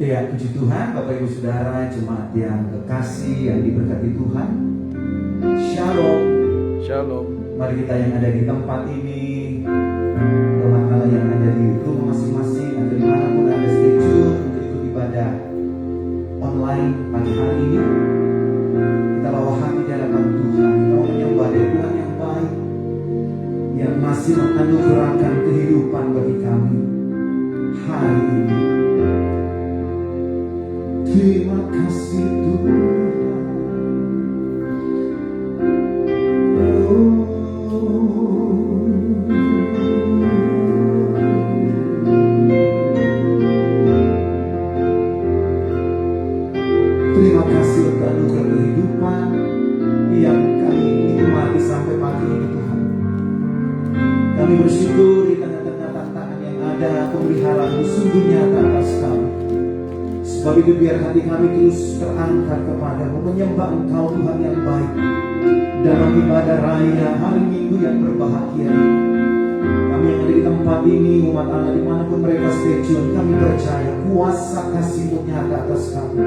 Ya, puji Tuhan, Bapak Ibu Saudara, jemaat yang kekasih, yang diberkati Tuhan. Shalom. Shalom. Mari kita yang ada di tempat ini, umat Allah yang ada di rumah masing-masing, atau dimanapun Anda stay tune untuk ikut ibadah online pagi hari ini. Kita bawa hati di hadapan Tuhan. Kita mau menyembah Tuhan yang baik, yang masih menganugerahkan kehidupan bagi kami hari ini. Terima kasih Tuhan. Terima kasih untuk anugerah kehidupan yang kami nikmati sampai pagi ini Tuhan. Kami bersyukur di tengah-tengah tantangan yang ada, pemeliharaan sungguh nyata atas kami. Sebab itu biar hati kami terus terangkat kepadamu, menyembah Engkau Tuhan yang baik dalam ibadah raya hari Minggu yang berbahagia ini. Kami yang ada di tempat ini, umat Allah dimanapun mereka stay tune, kami percaya kuasa kasih-Mu nyata atas kami.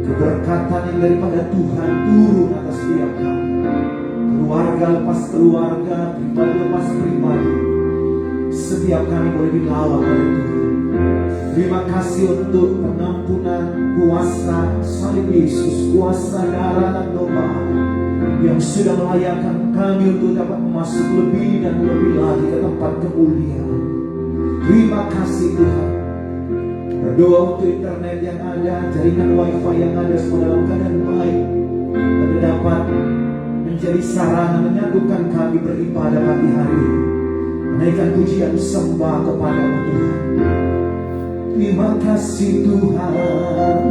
Keberkatan yang daripada Tuhan turun atas setiap kami. Keluarga lepas keluarga, pribadi lepas pribadi. Setiap kami boleh dilawan oleh Tuhan. Terima kasih untuk pengampunan kuasa salib Yesus, kuasa darah dan doa yang sudah melayakkan kami untuk dapat masuk lebih dan lebih lagi ke tempat kemuliaan. Terima kasih Tuhan. Berdoa untuk internet yang ada, jaringan wifi yang ada semua dalam keadaan baik, dan dapat menjadi sarana menyatukan kami beribadah pagi hari ini. Menaikkan pujian sembah kepada-Mu Tuhan. Terima kasih Tuhan.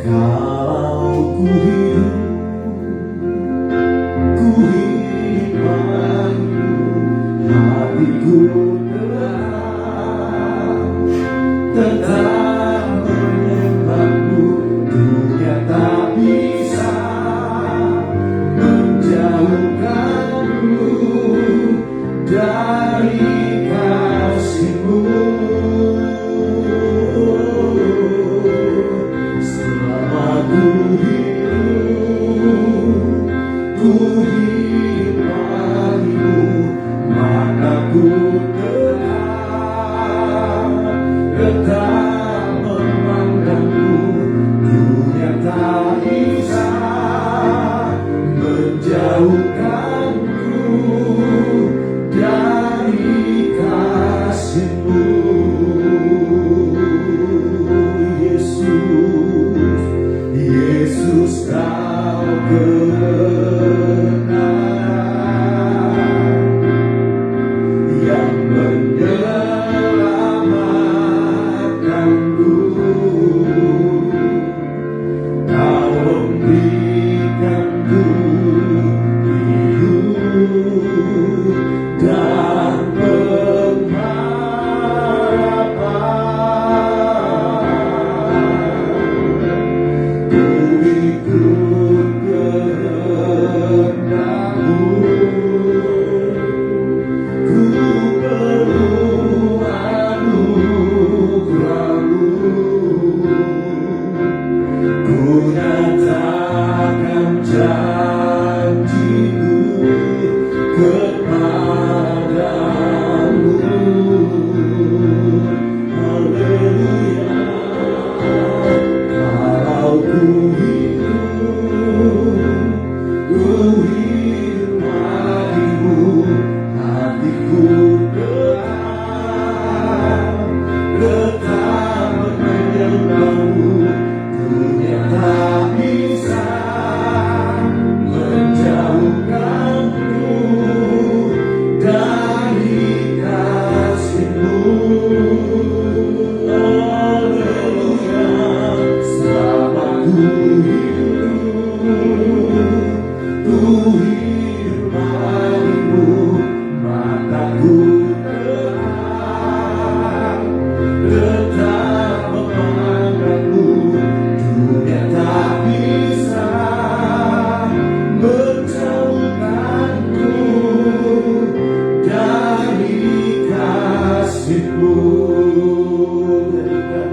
Kalau ku hidup baru, hatiku tetap menyembah-Mu. Dunia tak bisa menjauhkanku dari kasih-Mu. Ku hidup bagimu, maka ku tetap memandang-Mu. Dunia tak bisa menjauhkanku dari kasih-Mu. Yesus, Yesus Kau kebenaran yang menyelamatkanku. Kau memberikanku hidup dan pengharapan. Ku ikut kehendak-Mu, ku perlu anugerah-Mu. Ku nyatakan janji-Ku kepadamu. Haleluya. Kalau ku hidup bagimu, hatiku tetap menyembah-Mu. Dunia tak bisa menjauhkanku dari kasih-Mu. Haleluya. Selama ku hidup bagimu, mataku tetap memandang-Mu. Dunia tak bisa menjauhkanku dari kasih-Mu. Dari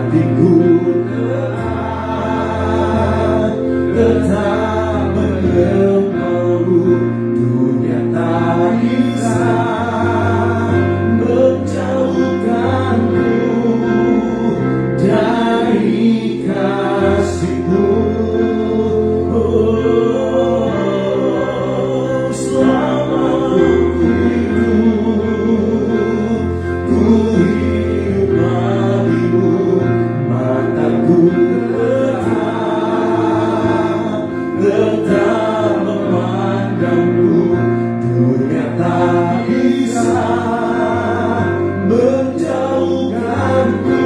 hatiku tetap menyembahmu. Dunia tak bisa menjauhkanku dari kasih-Mu. Oh, selama ku hidup bagimu, mataku tetap memandangmu. Dunia tak bisa menjauhkanku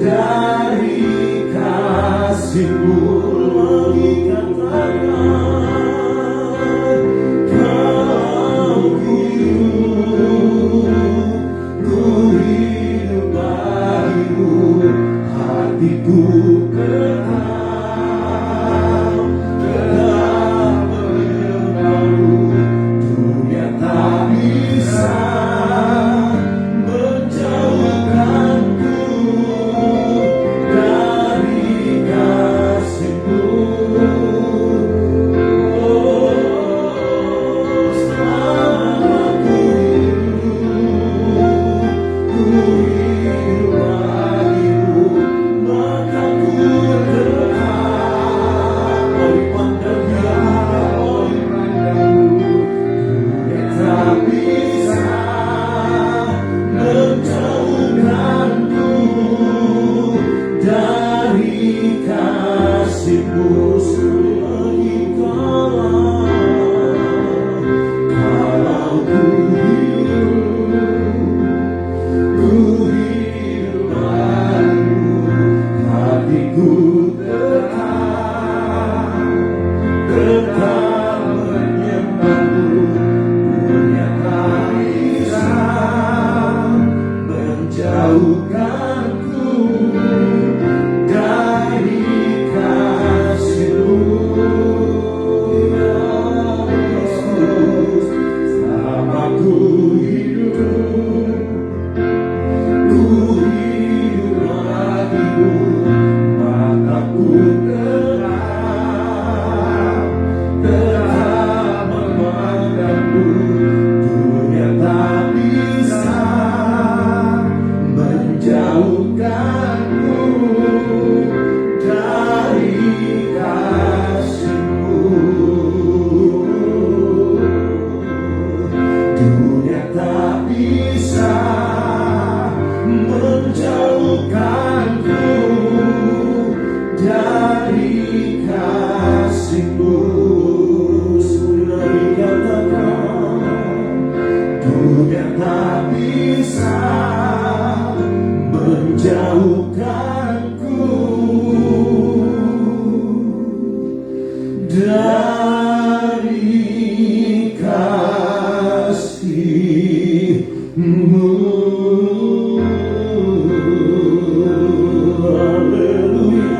dari kasih-Mu. Lagi katakan, Kau hidup, ku hidup bagimu, hatiku tetap menyembahmu. Dunia tak bisa menjauhkanku dari kasih-Mu. Oh, selama ku hidup bagimu, mataku tetap memandang Dia, memandangmu. Dunia tak bisa menjauhkanku dari kasih-Mu. Kalau ku hidup bagimu, hatiku tetap menyembahmu. Dunia tak bisa menjauhkanku dari kasih-Mu. Ya Yesus, selama ku hidup bagimu, mataku tetap memandangmu. Dunia tak bisa menjauhkanku dari kasih-Mu. Dunia tak bisa menjauhkanku dari kasih-Mu. Sudah dikatakan, dunia tak bisa menjauhkanku dari kasih-Mu. Haleluya.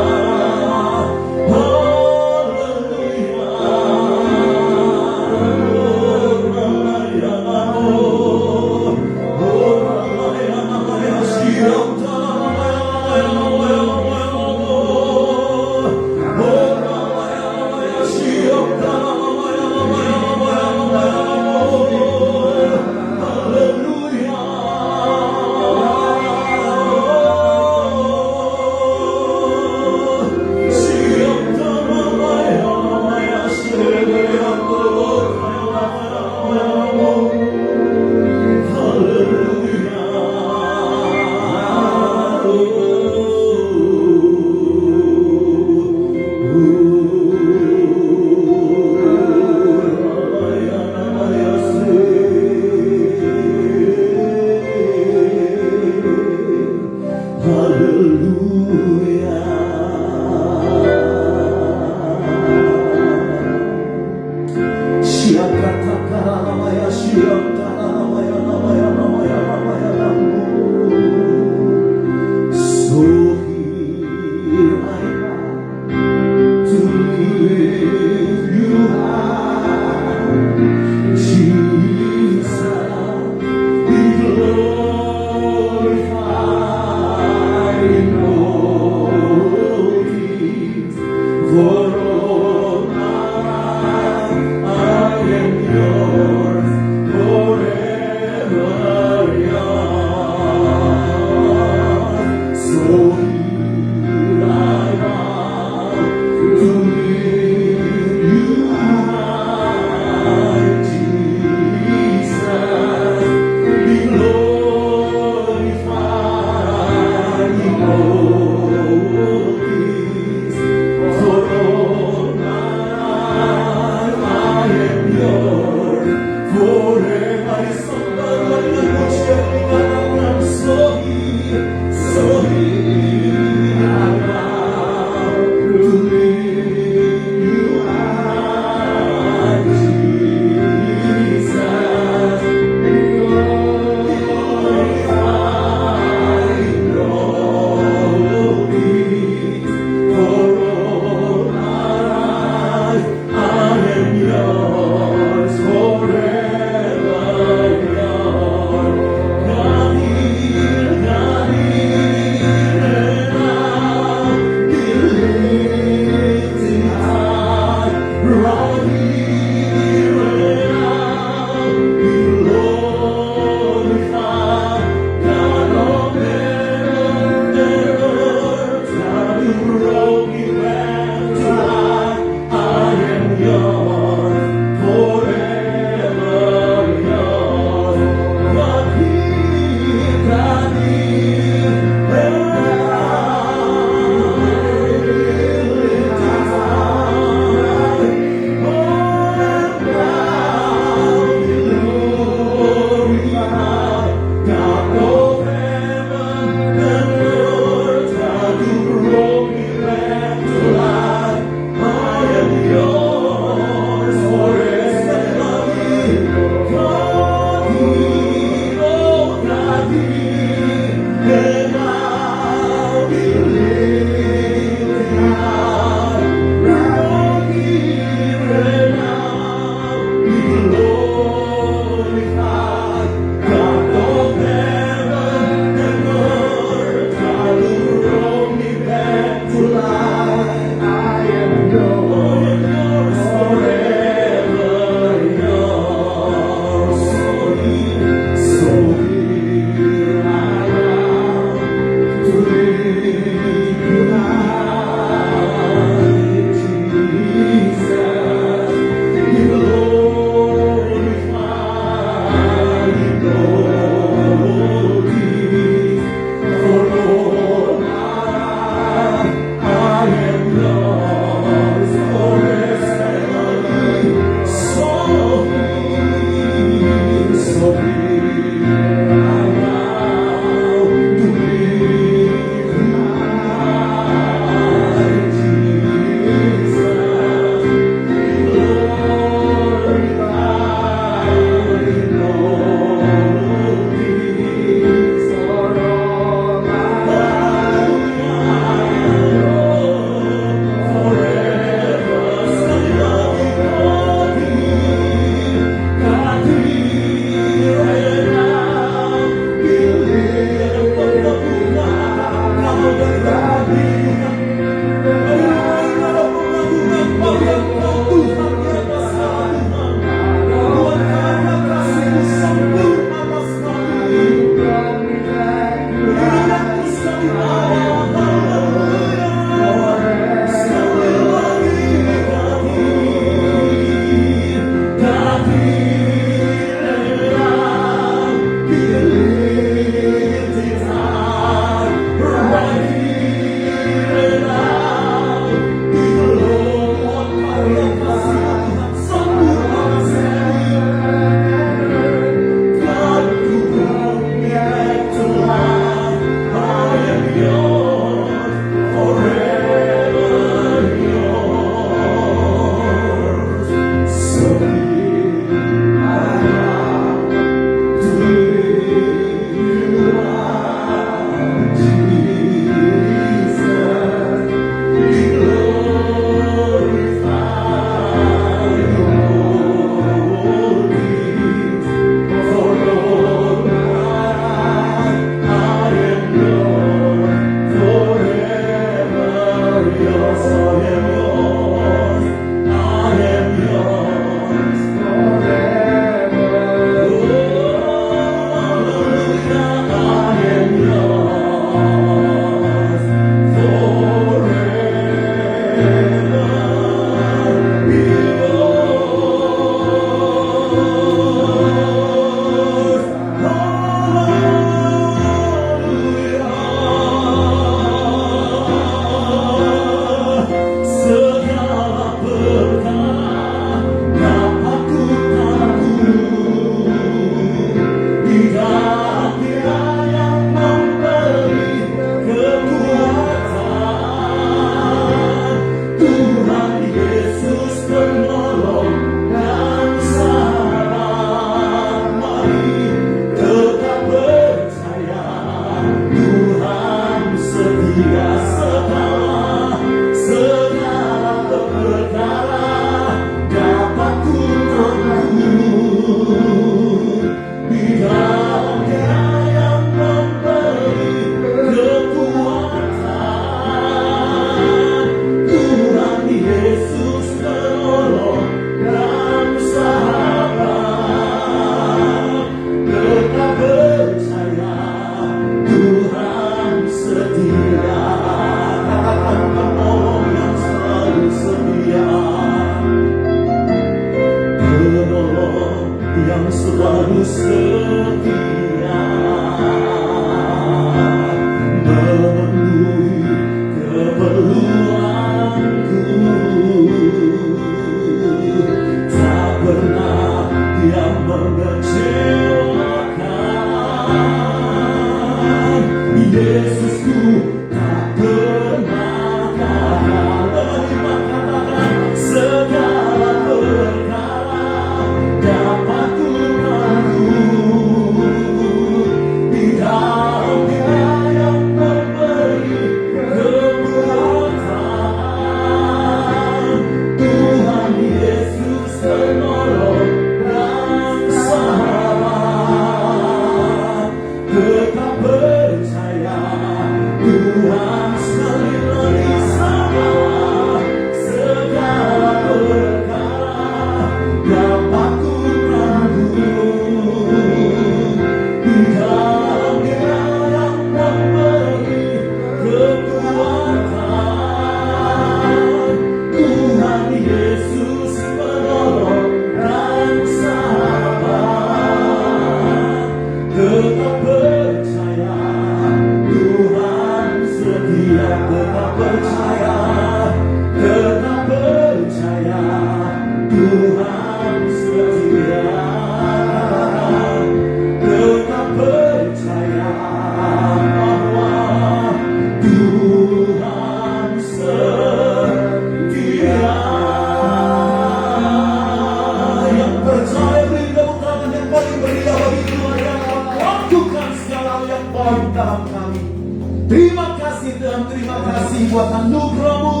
buat anugerah-Mu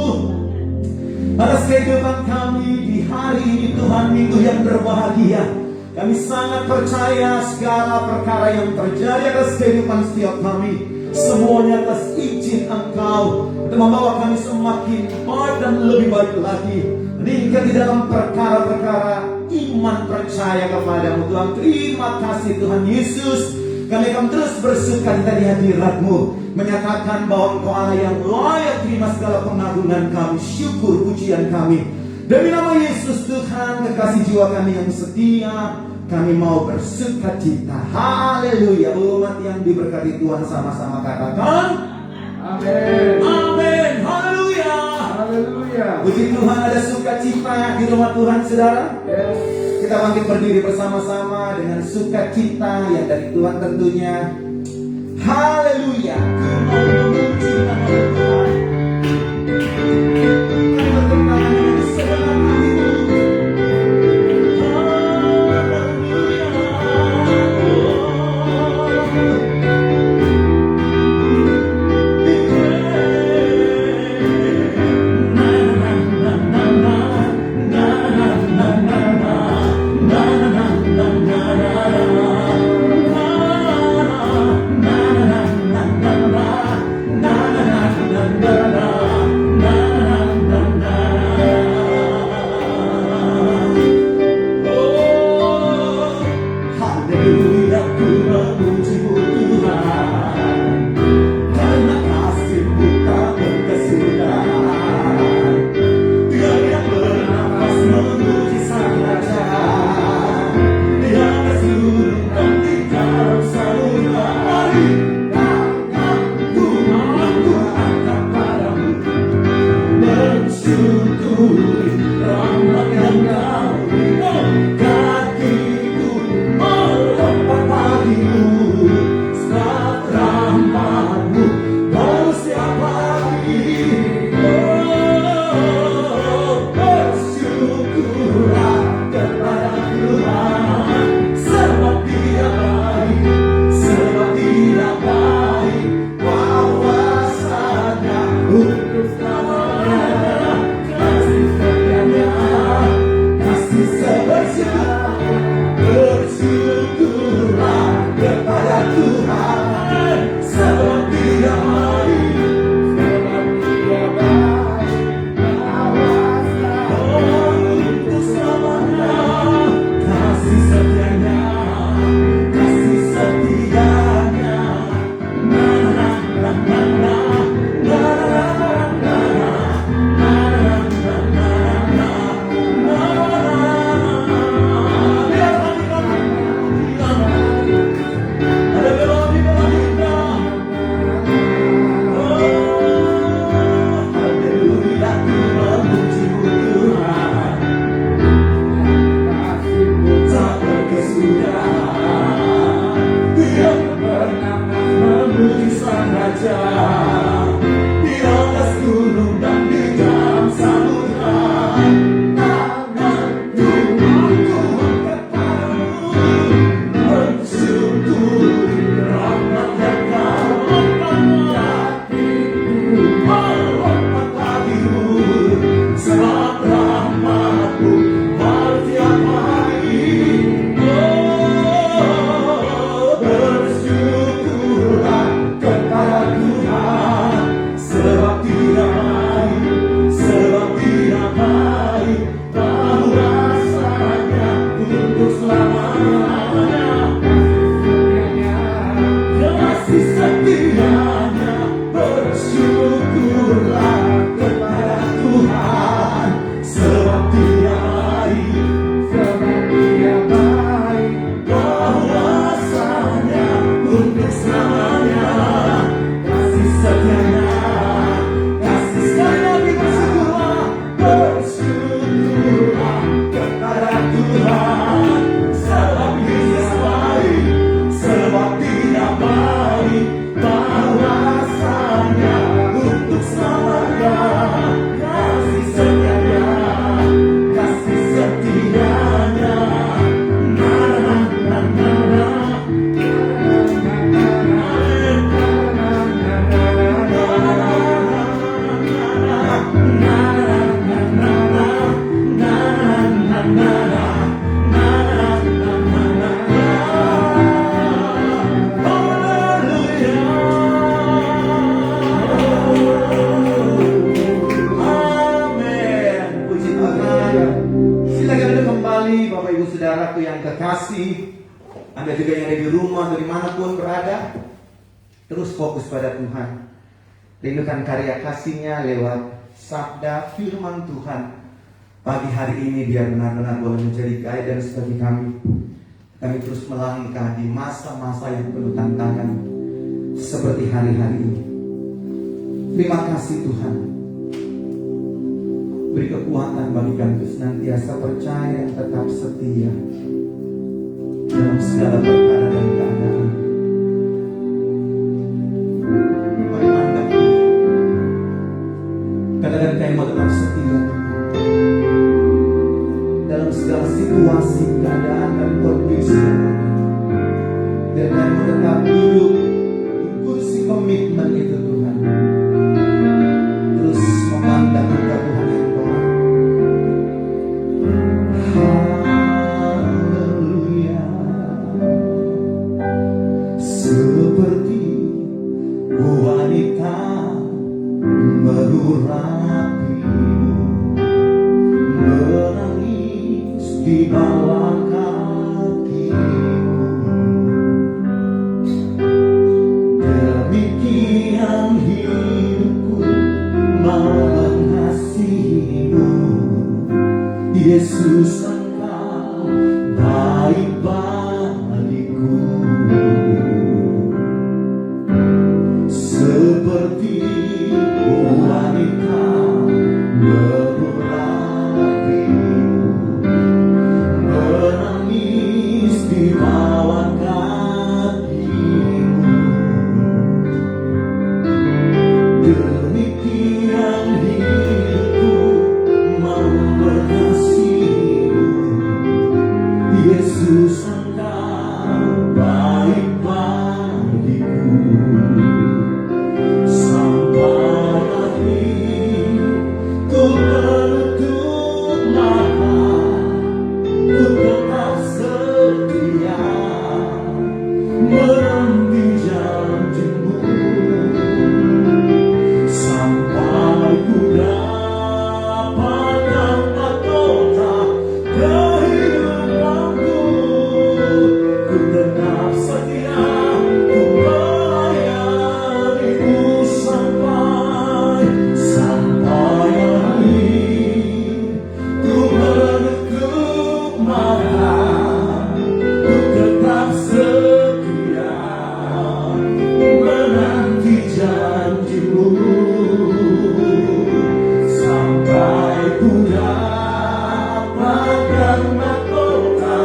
atas kehidupan kami di hari ini Tuhan, minggu yang berbahagia. Kami sangat percaya segala perkara yang terjadi atas kehidupan setiap kami, semuanya atas izin Engkau untuk membawa kami semakin baik dan lebih baik lagi. Meningkat di dalam perkara-perkara iman percaya kepadamu Tuhan. Terima kasih Tuhan Yesus. Kami akan terus bersukacita di hadirat-Mu, menyatakan bahwa Engkau Allah yang layak terima segala pengagungan kami, syukur pujian kami. Demi nama Yesus Tuhan, kekasih jiwa kami yang setia, kami mau bersukacita. Haleluya. Umat yang diberkati Tuhan sama-sama katakan amin. Amin. Haleluya. Haleluya. Puji Tuhan, ada sukacita di rumah Tuhan, saudara. Yes. Kita bangkit berdiri bersama-sama dengan sukacita yang dari Tuhan tentunya. Haleluya. Memuji nama Tuhan. saudaraku yang kekasih, Anda juga yang ada di rumah atau dimanapun berada, terus fokus pada Tuhan. Rindukan karya kasih-Nya lewat sabda firman Tuhan. Pagi hari ini biar benar-benar boleh menjadi guidance bagi kami. Kami terus melangkah di masa-masa yang penuh tantangan seperti hari-hari ini. Terima kasih Tuhan. Beri kekuatan bagi kami untuk senantiasa percaya dan tetap setia dalam segala perkara dan keadaan. Mari mandang Tuhan. Kadang-kadang kami mau tetap setia dalam segala situasi, keadaan dan kondisi yang ada. Dan kami mau tetap duduk di kursi komitmen itu Tuhan. Terus memandang Engkau Tuhan yang baik. Haleluya. Seperti wanita mengurapimu, menangis di bawah kakimu. Demikian hidupku mau mengasihimu, Yesus Engkau baik bagiku. Seperti wanita mengurapimu, menangis di bawah kakimu. Demikian hidupku mau mengasihimu, Yesus Engkau baik bagiku. Sampai akhir ku menutup mata, ku tetap setia menanti janji-Mu. Sampai ku dapatkan mahkota kehidupanku, ku tetap setia, ku melayani-Mu sampai akhir. Ku menutup mata, ku tetap setia menanti janji-Mu. Sampai ku dapatkan mahkota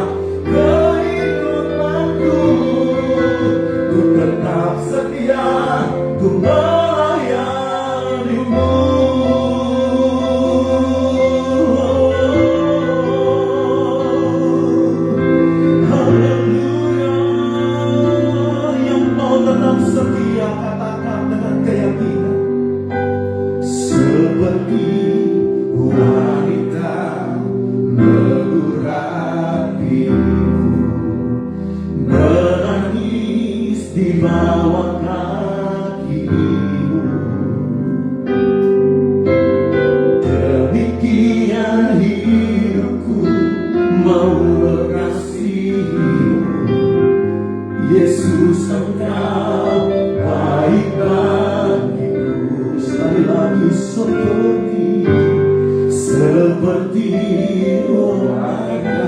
kehidupanku, ku tetap setia, ku melayani-Mu. Haleluya. Yang mau tetap setia, katakan dengan keyakinan. Seperti wanita mengurapimu, menangis di bawah kakimu. Demikian hidupku mau mengasihimu, Yesus Engkau baik bagiku. Sekali lagi, seperti wanita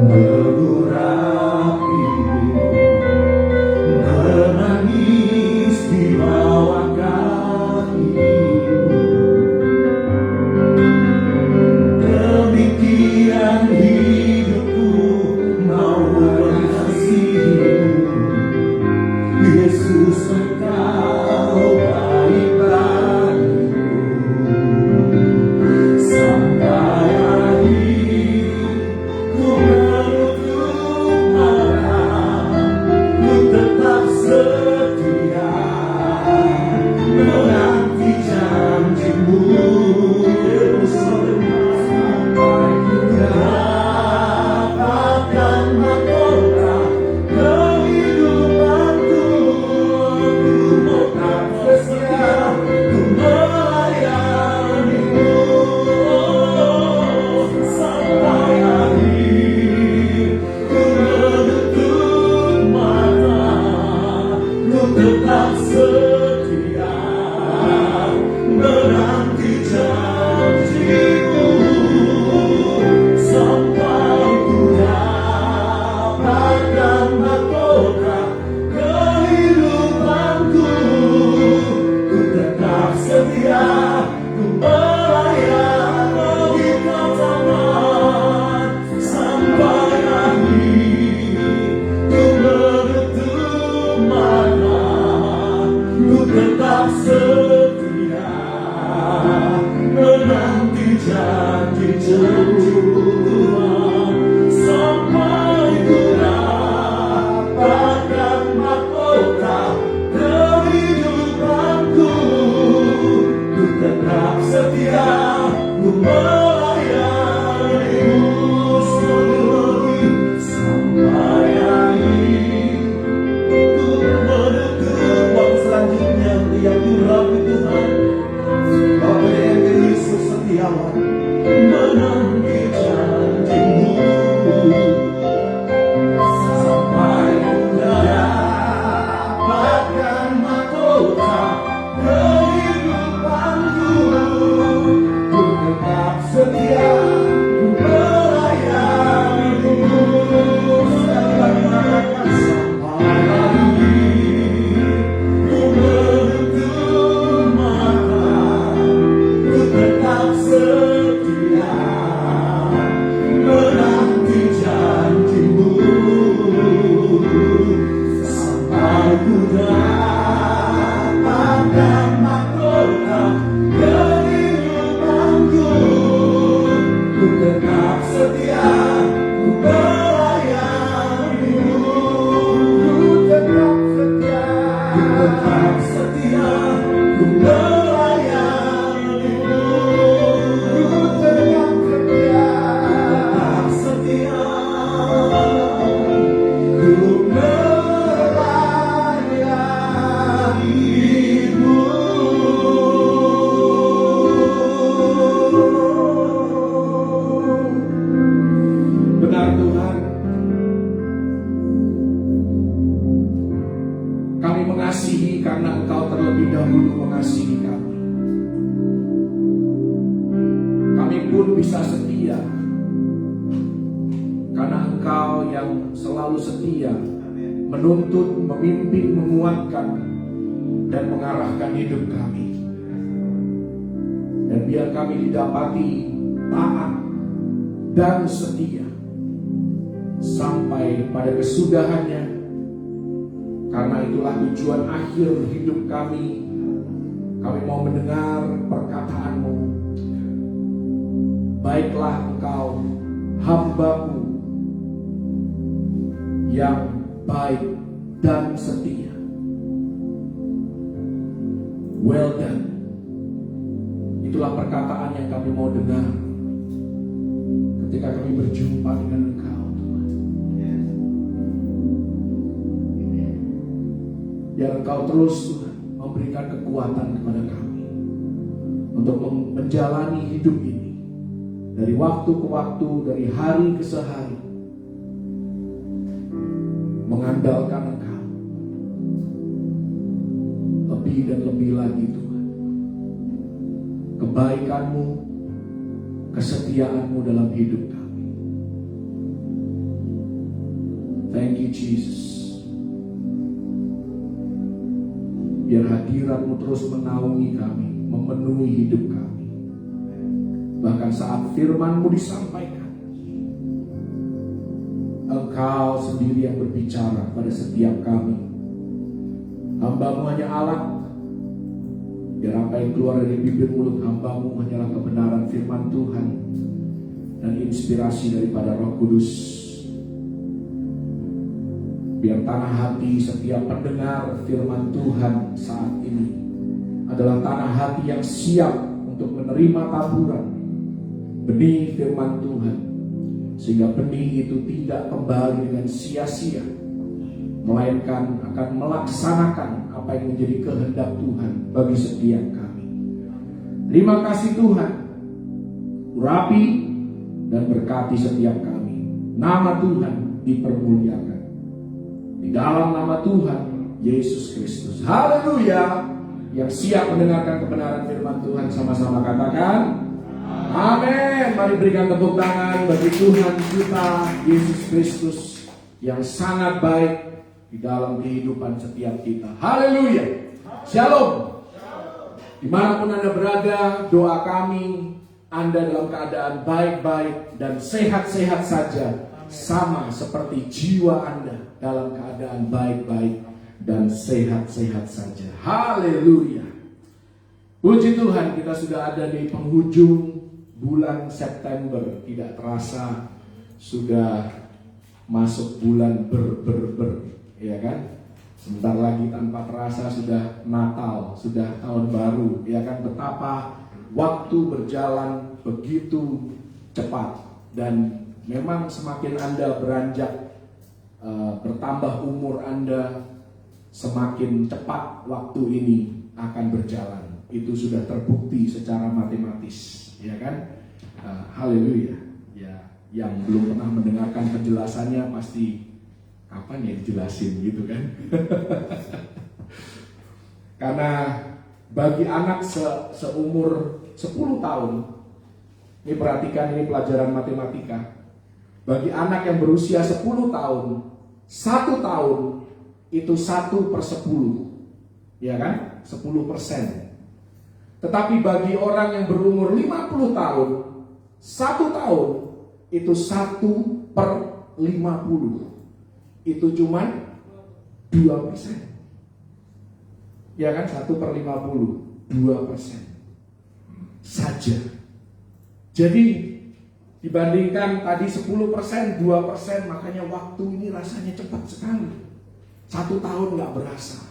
mengurapimu, menangis di bawah kakimu. Demikian hidupku mau mengasihimu, Yesus Engkau baik bagiku. Sampai melayanimu sekali sampai akhir. Ku menutup waktu selanjutnya yang Rabi Tuhan, Bapa yang Yesus setiawan menanti janjimu sampai mendapatkan mahkota kehidupanku. Ku tetap setia, ku melayanimu sampai akhir. Ku menutup mata, ku tetap setia menanti janjimu sampai ku dapatkan mahkota kehidupanku. Ku tetap setia, ku melayanimu. Ku tetap setia, ku tetap setia, ku melayanimu. Ku tetap setia, tetap setia, ku melayanimu. Benar Tuhan, kami mengasihi karena Engkau terlebih dahulu mengasihi kami. Kami pun bisa setia karena Engkau yang selalu setia menuntun, memimpin, menguatkan, dan mengarahkan hidup kami. Dan biar kami didapati taat dan setia sampai pada kesudahannya, karena itulah tujuan akhir hidup kami. Kami mau mendengar perkataan-Mu. Baiklah Engkau, hamba-Mu yang baik dan setia. Well done. Itulah perkataan yang kami mau dengar ketika kami berjumpa dengan Engkau, Tuhan. Biar Engkau terus, Tuhan, memberikan kekuatan kepada kami untuk menjalani hidup ini dari waktu ke waktu, dari hari ke sehari, mengandalkan Engkau lebih dan lebih lagi, Tuhan. Kebaikan-Mu, kesetiaan-Mu dalam hidup kami. Thank you Jesus. Biar hadirat-Mu terus menaungi kami, memenuhi hidup kami. Bahkan saat firman-Mu disampaikan, Engkau sendiri yang berbicara pada setiap kami. Hamba-Mu hanya alat. Biar apa yang keluar dari bibir mulut hamba-Mu hanyalah kebenaran firman Tuhan dan inspirasi daripada Roh Kudus. Biar tanah hati setiap pendengar firman Tuhan saat ini adalah tanah hati yang siap untuk menerima taburan benih firman Tuhan, sehingga benih itu tidak kembali dengan sia-sia, melainkan akan melaksanakan apa yang menjadi kehendak Tuhan bagi setiap kami. Terima kasih Tuhan, urapi dan berkati setiap kami. Nama Tuhan dipermuliakan di dalam nama Tuhan Yesus Kristus. Haleluya. Yang siap mendengarkan kebenaran firman Tuhan sama-sama katakan amin. Mari berikan tepuk tangan bagi Tuhan kita Yesus Kristus yang sangat baik di dalam kehidupan setiap kita. Haleluya. Shalom. Dimanapun Anda berada, doa kami Anda dalam keadaan baik-baik dan sehat-sehat saja, sama seperti jiwa Anda dalam keadaan baik-baik dan sehat-sehat saja. Haleluya. Puji Tuhan, kita sudah ada di penghujung bulan September. Tidak terasa sudah masuk bulan ber, ya kan? Sebentar lagi tanpa terasa sudah Natal, sudah tahun baru, ya kan? Betapa waktu berjalan begitu cepat, dan memang semakin Anda beranjak bertambah umur Anda, semakin cepat waktu ini akan berjalan. Itu sudah terbukti secara matematis, ya kan? Haleluya. Ya, yang belum pernah mendengarkan penjelasannya pasti kapan ya dijelasin gitu kan? Karena bagi anak seumur 10 tahun, ini perhatikan, ini pelajaran matematika. Bagi anak yang berusia 10 tahun, 1 tahun itu 1/10, ya kan? 10%. Tetapi bagi orang yang berumur 50 tahun, 1 tahun itu 1/50. Itu cuman 2%. Ya kan, 1/50, 2% saja. Jadi dibandingkan tadi 10%, 2%, makanya waktu ini rasanya cepat sekali. 1 tahun nggak berasa,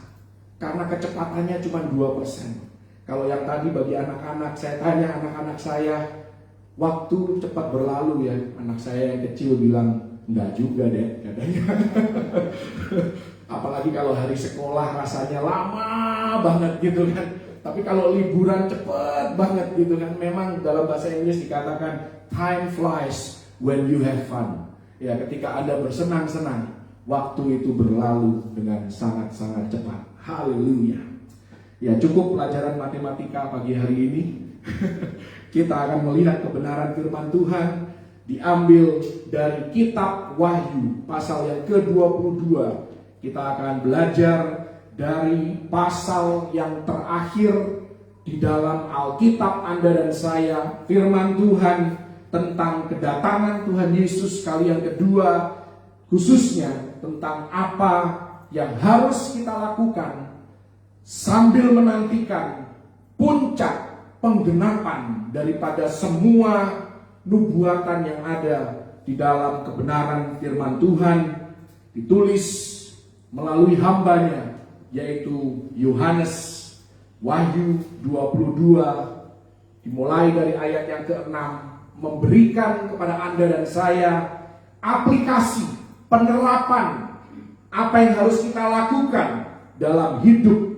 karena kecepatannya cuma 2%. Kalau yang tadi bagi anak-anak, saya tanya anak-anak saya, waktu cepat berlalu ya. Anak saya yang kecil bilang, enggak juga deh katanya. Apalagi kalau hari sekolah rasanya lama banget gitu kan. Tapi kalau liburan cepet banget gitu kan. Memang dalam bahasa Inggris dikatakan time flies when you have fun. Ya, ketika Anda bersenang-senang, waktu itu berlalu dengan sangat-sangat cepat. Haleluya. Ya, cukup pelajaran matematika pagi hari ini. Kita akan melihat kebenaran firman Tuhan diambil dari kitab Wahyu pasal yang ke-22. Kita akan belajar dari pasal yang terakhir di dalam Alkitab Anda dan saya, firman Tuhan tentang kedatangan Tuhan Yesus kali yang kedua, khususnya tentang apa yang harus kita lakukan sambil menantikan puncak penggenapan daripada semua nubuatan yang ada di dalam kebenaran firman Tuhan, ditulis melalui hambanya, yaitu Yohanes. Wahyu 22 dimulai dari ayat yang ke-6, memberikan kepada Anda dan saya aplikasi penerapan apa yang harus kita lakukan dalam hidup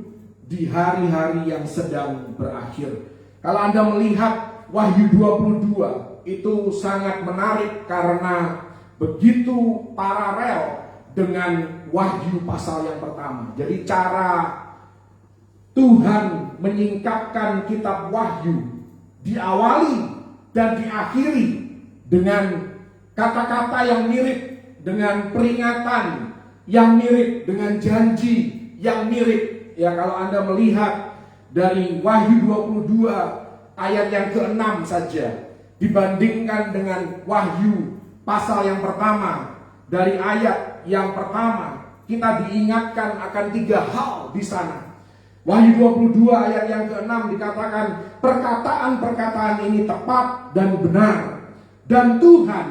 di hari-hari yang sedang berakhir. Kalau Anda melihat Wahyu 22 itu sangat menarik karena begitu paralel dengan Wahyu pasal yang pertama. Jadi cara Tuhan menyingkapkan kitab Wahyu diawali dan diakhiri dengan kata-kata yang mirip, dengan peringatan yang mirip, dengan janji yang mirip. Ya, kalau Anda melihat dari Wahyu 22 ayat yang ke-6 saja dibandingkan dengan Wahyu pasal yang pertama, dari ayat yang pertama kita diingatkan akan 3 hal di sana. Wahyu 22 ayat yang ke-6 dikatakan perkataan-perkataan ini tepat dan benar, dan Tuhan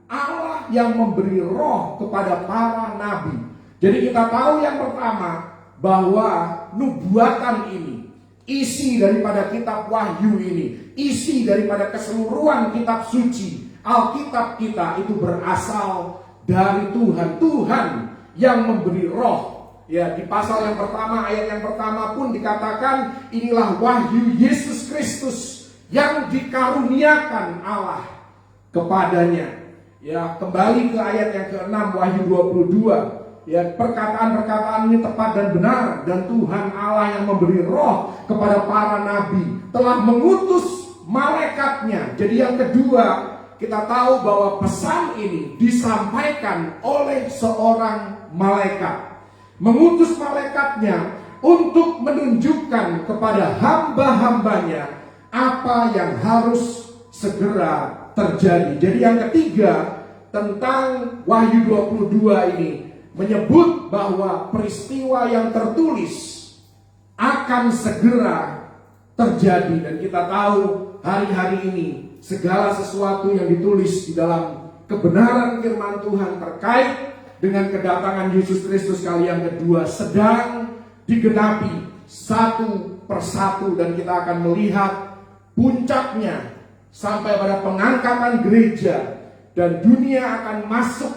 Allah yang memberi roh kepada para nabi. Jadi kita tahu yang pertama bahwa nubuatan ini, isi daripada kitab Wahyu ini, isi daripada keseluruhan kitab suci Alkitab kita itu berasal dari Tuhan. Tuhan yang memberi roh. Ya, di pasal yang pertama, ayat yang pertama pun dikatakan inilah wahyu Yesus Kristus yang dikaruniakan Allah kepadanya. Ya, kembali ke ayat yang ke-6 Wahyu 22. Ya, perkataan-perkataan ini tepat dan benar, dan Tuhan Allah yang memberi roh kepada para nabi telah mengutus malaikatnya. Jadi yang kedua, kita tahu bahwa pesan ini disampaikan oleh seorang malaikat. Mengutus malaikatnya untuk menunjukkan kepada hamba-hambanya apa yang harus segera terjadi. Jadi yang ketiga tentang Wahyu 22 ini menyebut bahwa peristiwa yang tertulis akan segera terjadi. Dan kita tahu hari-hari ini segala sesuatu yang ditulis di dalam kebenaran firman Tuhan terkait dengan kedatangan Yesus Kristus kali yang kedua sedang digenapi satu persatu. Dan kita akan melihat puncaknya sampai pada pengangkatan gereja, dan dunia akan masuk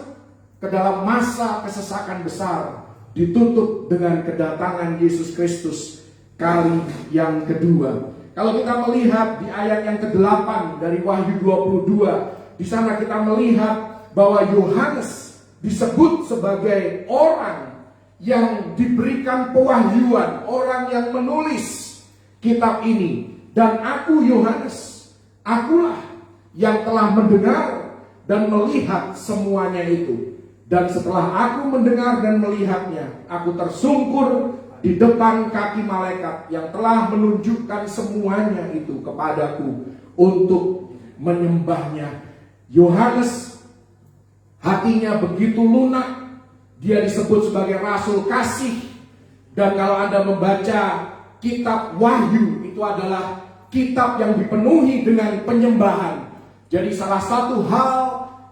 ke dalam masa kesesakan besar, ditutup dengan kedatangan Yesus Kristus kali yang kedua. Kalau kita melihat di ayat yang ke-8 dari Wahyu 22, di sana kita melihat bahwa Yohanes disebut sebagai orang yang diberikan pewahyuan, orang yang menulis kitab ini. Dan aku Yohanes, akulah yang telah mendengar dan melihat semuanya itu. Dan setelah aku mendengar dan melihatnya, aku tersungkur di depan kaki malaikat yang telah menunjukkan semuanya itu kepadaku untuk menyembahnya. Yohanes hatinya begitu lunak, dia disebut sebagai rasul kasih. Dan kalau Anda membaca kitab Wahyu, itu adalah kitab yang dipenuhi dengan penyembahan. Jadi salah satu hal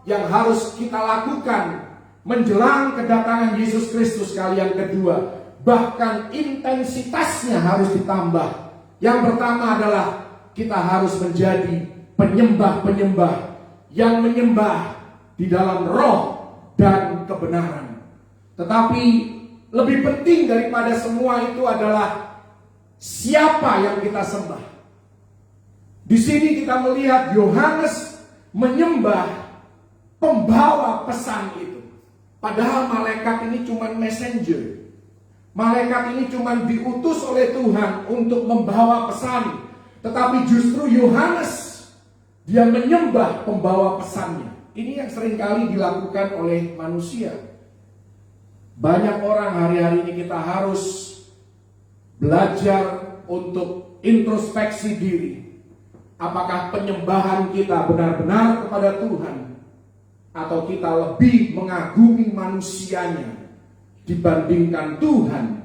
yang harus kita lakukan menjelang kedatangan Yesus Kristus kali yang kedua, bahkan intensitasnya harus ditambah. Yang pertama adalah kita harus menjadi penyembah-penyembah yang menyembah di dalam roh dan kebenaran. Tetapi lebih penting daripada semua itu adalah siapa yang kita sembah. Di sini kita melihat Yohanes menyembah pembawa pesan itu. Padahal malaikat ini cuma messenger. Malaikat ini cuma diutus oleh Tuhan untuk membawa pesan. Tetapi justru Yohanes, dia menyembah pembawa pesannya. Ini yang seringkali dilakukan oleh manusia. Banyak orang hari-hari ini kita harus belajar untuk introspeksi diri. Apakah penyembahan kita benar-benar kepada Tuhan, atau kita lebih mengagumi manusianya dibandingkan Tuhan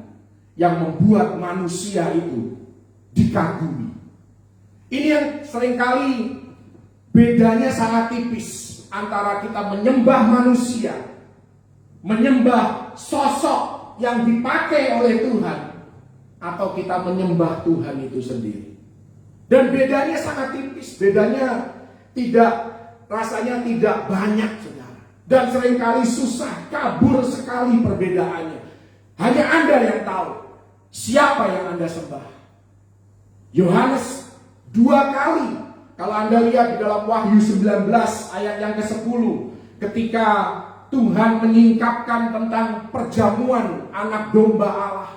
yang membuat manusia itu dikagumi. Ini yang seringkali bedanya sangat tipis antara kita menyembah manusia, menyembah sosok yang dipakai oleh Tuhan, atau kita menyembah Tuhan itu sendiri. Dan bedanya sangat tipis, bedanya rasanya tidak banyak, saudara. Dan seringkali susah, kabur sekali perbedaannya. Hanya Anda yang tahu siapa yang Anda sembah. Yohanes 2 kali, kalau Anda lihat di dalam Wahyu 19 ayat yang ke-10, ketika Tuhan menyingkapkan tentang perjamuan anak domba Allah,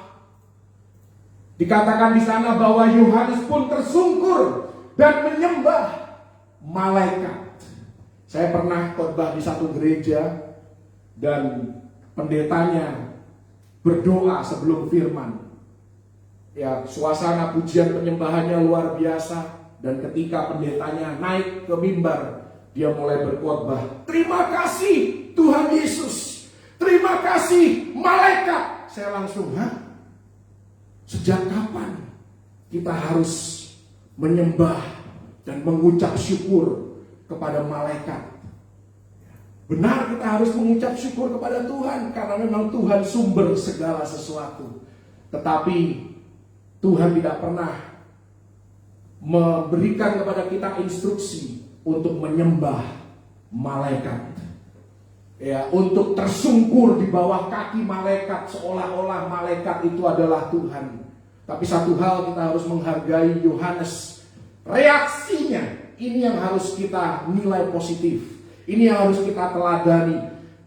dikatakan di sana bahwa Yohanes pun tersungkur dan menyembah malaikat. Saya pernah khotbah di satu gereja dan pendetanya berdoa sebelum firman. Ya, suasana pujian penyembahannya luar biasa, dan ketika pendetanya naik ke mimbar, dia mulai berkhotbah, "Terima kasih Tuhan Yesus, terima kasih malaikat." Saya langsung, sejak kapan kita harus menyembah dan mengucap syukur kepada malaikat? Benar, kita harus mengucap syukur kepada Tuhan karena memang Tuhan sumber segala sesuatu. Tetapi Tuhan tidak pernah memberikan kepada kita instruksi untuk menyembah malaikat. Ya, untuk tersungkur di bawah kaki malaikat seolah-olah malaikat itu adalah Tuhan. Tapi satu hal kita harus menghargai Yohanes. Reaksinya ini yang harus kita nilai positif. Ini yang harus kita teladani.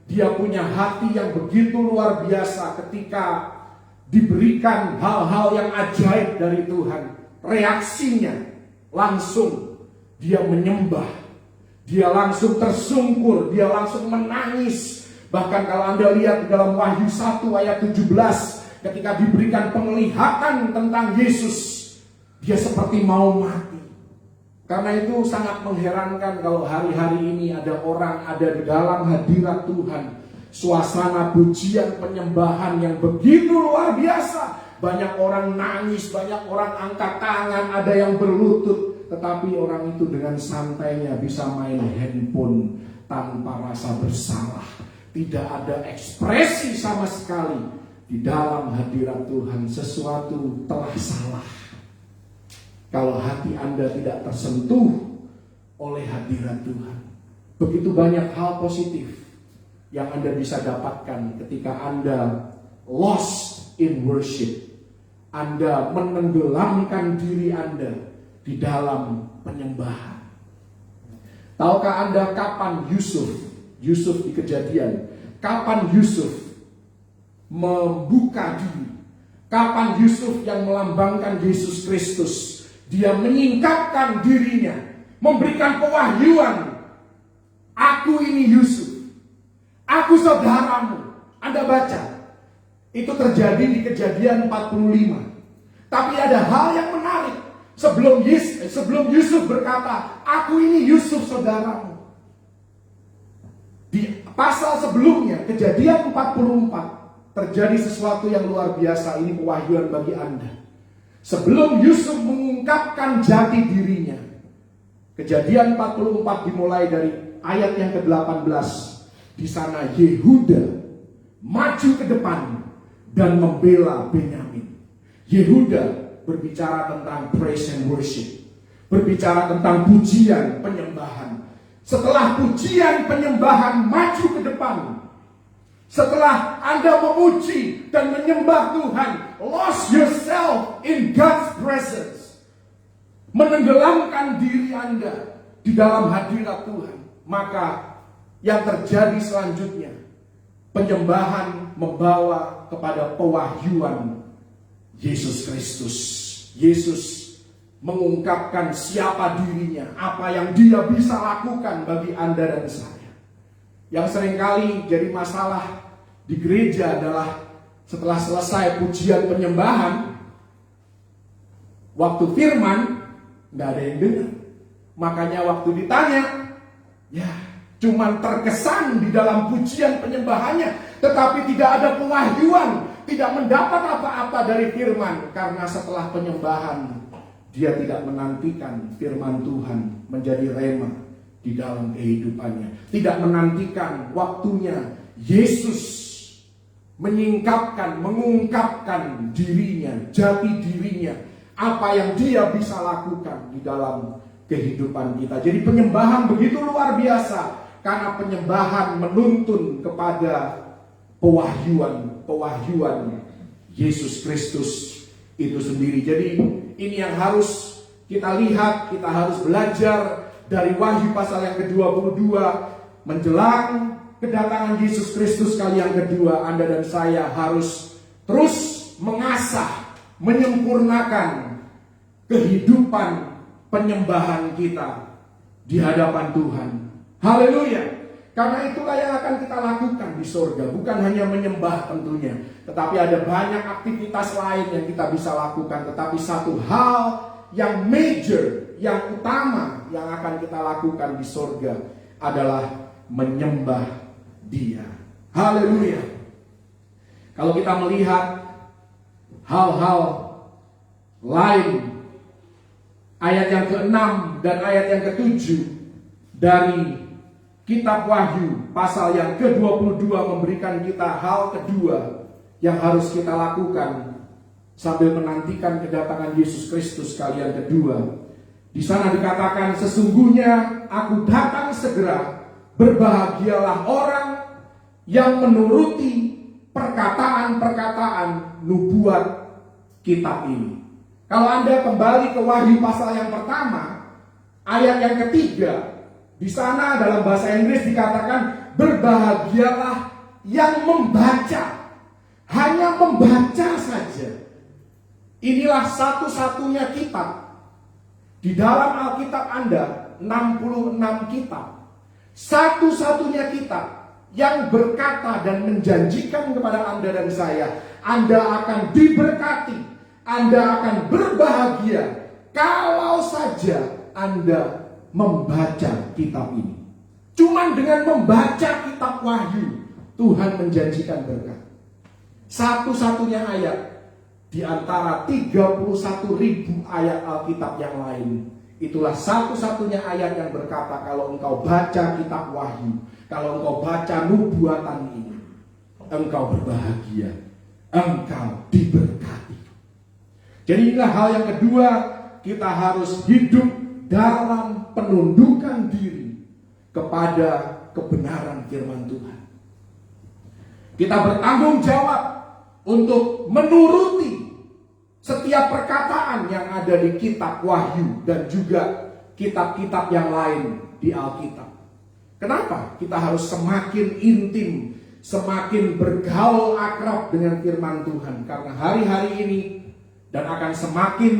Dia punya hati yang begitu luar biasa ketika diberikan hal-hal yang ajaib dari Tuhan. Reaksinya langsung dia menyembah. Dia langsung tersungkur, dia langsung menangis. Bahkan kalau Anda lihat di dalam Wahyu 1 ayat 17, ketika diberikan penglihatan tentang Yesus, dia seperti mau mati. Karena itu sangat mengherankan kalau hari-hari ini ada orang ada di dalam hadirat Tuhan, suasana pujian penyembahan yang begitu luar biasa. Banyak orang nangis, banyak orang angkat tangan, ada yang berlutut. Tetapi orang itu dengan santainya bisa main handphone tanpa rasa bersalah. Tidak ada ekspresi sama sekali. Di dalam hadirat Tuhan sesuatu telah salah. kalau hati Anda tidak tersentuh oleh hadirat Tuhan. Begitu banyak hal positif yang Anda bisa dapatkan ketika Anda lost in worship. Anda menenggelamkan diri Anda di dalam penyembahan. Tahukah Anda kapan Yusuf di Kejadian, kapan Yusuf membuka diri? Kapan Yusuf yang melambangkan Yesus Kristus, dia menyingkapkan dirinya, memberikan pewahyuan, aku ini Yusuf, aku saudaramu. Anda baca, itu terjadi di Kejadian 45. Tapi ada hal yang menarik. Sebelum Yusuf berkata, aku ini Yusuf saudaramu, di pasal sebelumnya, Kejadian 44, terjadi sesuatu yang luar biasa. Ini pewahyuan bagi Anda. Sebelum Yusuf mengungkapkan jati dirinya, Kejadian 44 dimulai dari ayat yang ke-18. Di sana Yehuda maju ke depan dan membela Benyamin. Yehuda berbicara tentang praise and worship, berbicara tentang pujian, penyembahan. Setelah pujian, penyembahan maju ke depan, setelah Anda memuji dan menyembah Tuhan, lost yourself in God's presence, menenggelamkan diri Anda di dalam hadirat Tuhan, maka yang terjadi selanjutnya, penyembahan membawa kepada pewahyuan Yesus Kristus. Yesus mengungkapkan siapa dirinya, apa yang dia bisa lakukan bagi Anda dan saya. Yang seringkali jadi masalah di gereja adalah setelah selesai pujian penyembahan, waktu firman nggak ada yang dengar. Makanya waktu ditanya, ya cuman terkesan di dalam pujian penyembahannya, tetapi tidak ada pewahyuan, tidak mendapat apa-apa dari firman. Karena setelah penyembahan, dia tidak menantikan firman Tuhan menjadi rema di dalam kehidupannya. Tidak menantikan waktunya Yesus menyingkapkan, mengungkapkan dirinya, jati dirinya, apa yang dia bisa lakukan di dalam kehidupan kita. Jadi penyembahan begitu luar biasa, karena penyembahan menuntun kepada pewahyuan Yesus Kristus itu sendiri. Jadi ini yang harus kita lihat, kita harus belajar dari Wahyu pasal yang ke-22. Menjelang kedatangan Yesus Kristus kali yang kedua, Anda dan saya harus terus mengasah, menyempurnakan kehidupan penyembahan kita di hadapan Tuhan. Haleluya. Karena itulah yang akan kita lakukan di surga. Bukan hanya menyembah tentunya, tetapi ada banyak aktivitas lain yang kita bisa lakukan. Tetapi satu hal yang major, yang utama yang akan kita lakukan di surga adalah menyembah Dia. Haleluya. Kalau kita melihat hal-hal lain, ayat yang ke-6 dan ayat yang ke-7 dari Kitab Wahyu pasal yang ke-22 memberikan kita hal kedua yang harus kita lakukan sambil menantikan kedatangan Yesus Kristus kali yang kedua. Di sana dikatakan, sesungguhnya aku datang segera, berbahagialah orang yang menuruti perkataan-perkataan nubuat kitab ini. Kalau Anda kembali ke Wahyu pasal yang pertama, ayat yang ketiga, di sana dalam bahasa Inggris dikatakan, berbahagialah yang membaca. Hanya membaca saja. Inilah satu-satunya kitab. Di dalam Alkitab Anda, 66 kitab. Satu-satunya kitab yang berkata dan menjanjikan kepada Anda dan saya, Anda akan diberkati, Anda akan berbahagia kalau saja Anda membaca kitab ini. Cuman dengan membaca kitab Wahyu, Tuhan menjanjikan berkat. Satu-satunya ayat di antara 31.000 ayat Alkitab yang lain. Itulah satu-satunya ayat yang berkata, kalau engkau baca kitab Wahyu, kalau engkau baca nubuatan ini, engkau berbahagia, engkau diberkati. Jadi inilah hal yang kedua, kita harus hidup dalam penundukan diri kepada kebenaran firman Tuhan. Kita bertanggung jawab untuk menuruti setiap perkataan yang ada di kitab Wahyu dan juga kitab-kitab yang lain di Alkitab. Kenapa? Kita harus semakin intim, semakin bergaul akrab dengan firman Tuhan. Karena hari-hari ini dan akan semakin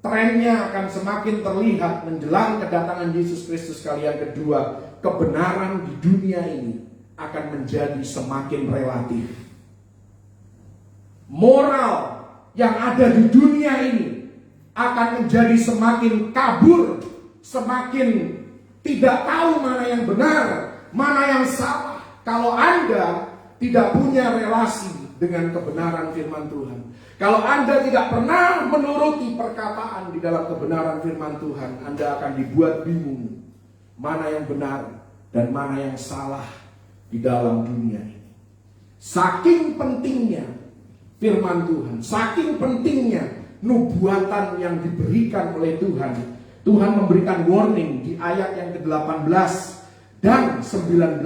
trennya akan semakin terlihat menjelang kedatangan Yesus Kristus kali yang kedua, kebenaran di dunia ini akan menjadi semakin relatif. Moral yang ada di dunia ini akan menjadi semakin kabur, semakin tidak tahu mana yang benar, mana yang salah. Kalau Anda tidak punya relasi dengan kebenaran firman Tuhan, kalau Anda tidak pernah menuruti perkataan di dalam kebenaran firman Tuhan, Anda akan dibuat bingung mana yang benar dan mana yang salah di dalam dunia ini. Saking pentingnya firman Tuhan, saking pentingnya nubuatan yang diberikan oleh Tuhan. Tuhan memberikan warning di ayat yang ke-18 dan 19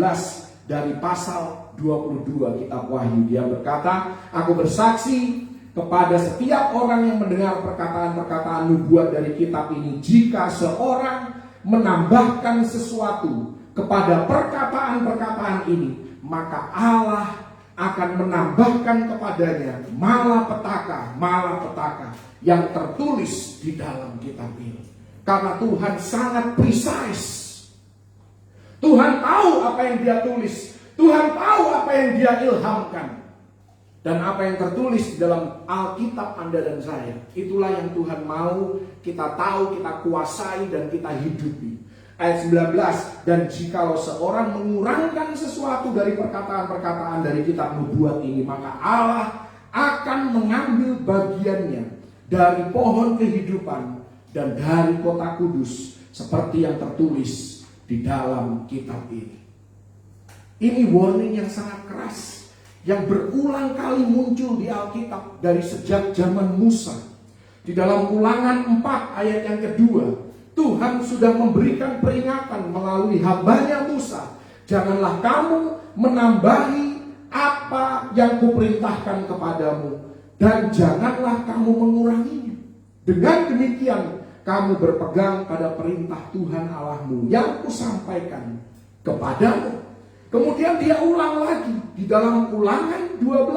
dari pasal 22 kitab Wahyu. Dia berkata, aku bersaksi kepada setiap orang yang mendengar perkataan-perkataan nubuat dari kitab ini, jika seorang menambahkan sesuatu kepada perkataan-perkataan ini, maka Allah akan menambahkan kepadanya malapetaka yang tertulis di dalam kitab ini. Karena Tuhan sangat precise. Tuhan tahu apa yang dia tulis, Tuhan tahu apa yang dia ilhamkan. Dan apa yang tertulis di dalam Alkitab Anda dan saya, itulah yang Tuhan mau kita tahu, kita kuasai, dan kita hidupi. Ayat 19, dan jikalau seorang mengurangkan sesuatu dari perkataan-perkataan dari kitab nubuat ini, maka Allah akan mengambil bagiannya dari pohon kehidupan dan dari kota kudus, seperti yang tertulis di dalam kitab ini. Ini warning yang sangat keras, yang berulang kali muncul di Alkitab dari sejak zaman Musa. Di dalam Ulangan 4 ayat yang kedua, Tuhan sudah memberikan peringatan melalui hambanya Musa. Janganlah kamu menambahi apa yang kuperintahkan kepadamu, dan janganlah kamu menguranginya. Dengan demikian kamu berpegang pada perintah Tuhan Allahmu yang kusampaikan kepadamu. Kemudian dia ulang lagi di dalam Ulangan 12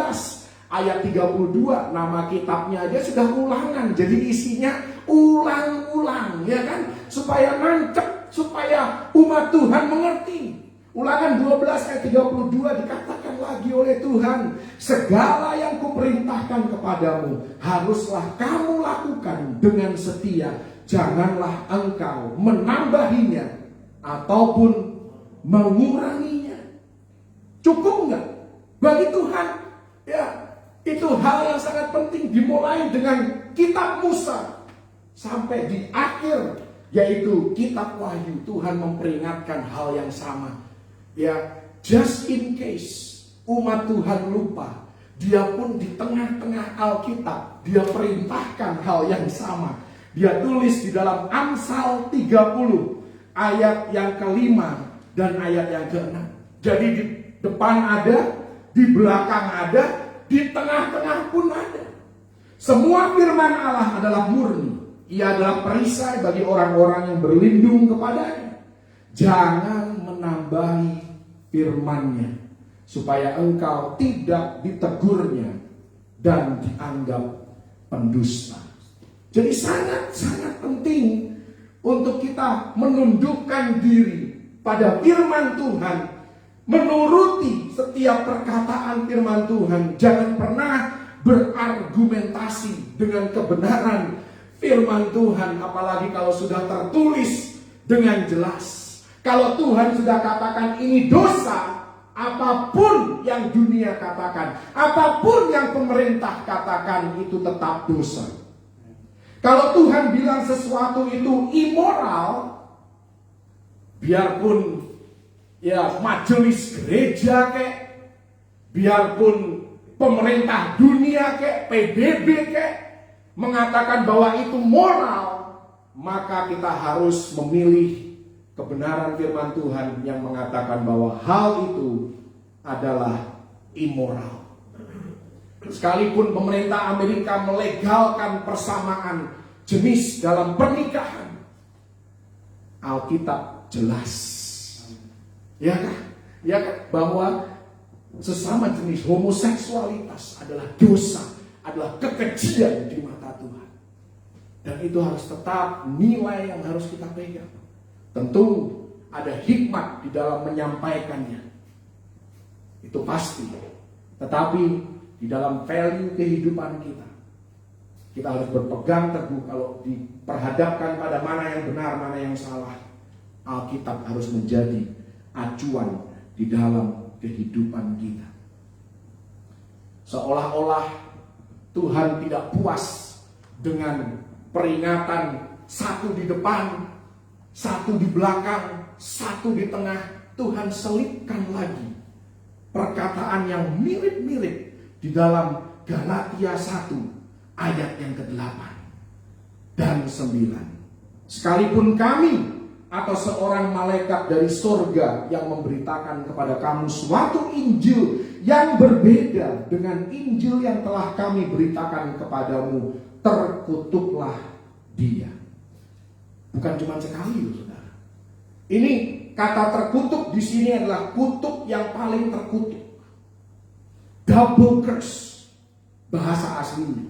ayat 32. Nama kitabnya aja sudah Ulangan, jadi isinya ulang-ulang, ya kan? Supaya nancep, supaya umat Tuhan mengerti. Ulangan 12 ayat 32 dikatakan lagi oleh Tuhan, segala yang kuperintahkan kepadamu haruslah kamu lakukan dengan setia. Janganlah engkau menambahinya ataupun menguranginya. Cukup nggak bagi Tuhan? Ya, itu hal yang sangat penting. Dimulai dengan kitab Musa sampai di akhir, yaitu kitab Wahyu. Tuhan memperingatkan hal yang sama. Ya, just in case umat Tuhan lupa, dia pun di tengah-tengah Alkitab dia perintahkan hal yang sama. Dia tulis di dalam Amsal 30 ayat yang ke-5 dan ayat yang ke-6. Jadi di depan ada, di belakang ada, di tengah-tengah pun ada. Semua firman Allah adalah murni. Ia adalah perisai bagi orang-orang yang berlindung kepadanya. Jangan menambahi firman-Nya, supaya engkau tidak ditegurnya dan dianggap pendusta. Jadi sangat-sangat penting untuk kita menundukkan diri pada firman Tuhan, menuruti setiap perkataan firman Tuhan. Jangan pernah berargumentasi dengan kebenaran firman Tuhan, apalagi kalau sudah tertulis dengan jelas. Kalau Tuhan sudah katakan ini dosa, apapun yang dunia katakan, apapun yang pemerintah katakan, itu tetap dosa. Kalau Tuhan bilang sesuatu itu immoral, biarpun ya majelis gereja kek, biarpun pemerintah dunia kek, PBB kek, mengatakan bahwa itu moral, maka kita harus memilih kebenaran firman Tuhan yang mengatakan bahwa hal itu adalah immoral. Sekalipun pemerintah Amerika melegalkan persamaan jenis dalam pernikahan, Alkitab jelas, ya kan? Ya kan? Bahwa sesama jenis homoseksualitas adalah dosa, adalah kekejian di mata Tuhan. Dan itu harus tetap nilai yang harus kita pegang. Tentu ada hikmat di dalam menyampaikannya, itu pasti. Tetapi di dalam value kehidupan kita harus berpegang teguh. Kalau diperhadapkan pada mana yang benar, mana yang salah, Alkitab harus menjadi acuan di dalam kehidupan kita. Seolah-olah Tuhan tidak puas dengan peringatan satu di depan, satu di belakang, satu di tengah. Tuhan selipkan lagi perkataan yang mirip-mirip di dalam Galatia 1 ayat yang ke-8 dan 9. Sekalipun kami atau seorang malaikat dari surga yang memberitakan kepada kamu suatu Injil yang berbeda dengan Injil yang telah kami beritakan kepadamu, terkutuklah dia. Bukan cuma sekali, saudara. Ini kata terkutuk di sini adalah kutuk yang paling terkutuk. Double curse bahasa aslinya.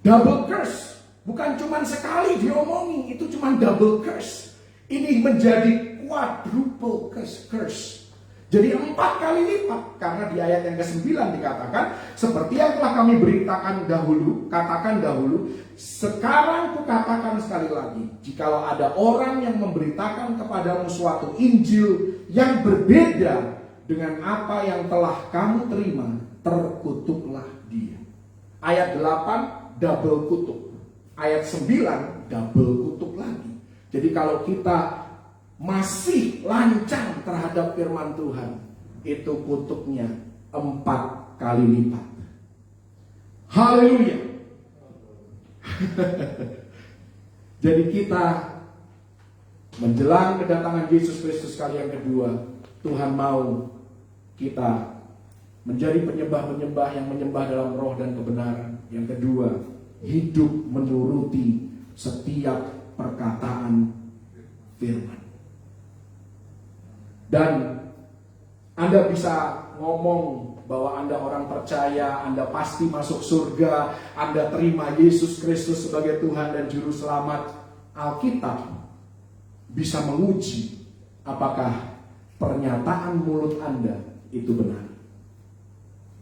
Double curse bukan cuma sekali diomongi, itu cuma double curse. Ini menjadi quadruple curse. Jadi 4 kali lipat. Karena di ayat yang ke-9 dikatakan, seperti yang telah kami beritakan dahulu, katakan dahulu, sekarang kukatakan sekali lagi, jikalau ada orang yang memberitakan kepadamu suatu Injil yang berbeda dengan apa yang telah kamu terima, terkutuklah dia. Ayat 8 double kutuk. Ayat 9 double kutuk lagi. Jadi kalau kita masih lancang terhadap firman Tuhan, itu kutuknya 4 kali lipat. Haleluya. Jadi kita menjelang kedatangan Yesus Kristus kali yang kedua, Tuhan mau kita menjadi penyembah-penyembah yang menyembah dalam roh dan kebenaran. Yang kedua, hidup menuruti setiap perkataan firman. Dan Anda bisa ngomong bahwa Anda orang percaya, Anda pasti masuk surga, Anda terima Yesus Kristus sebagai Tuhan dan Juru Selamat. Alkitab bisa menguji apakah pernyataan mulut Anda itu benar.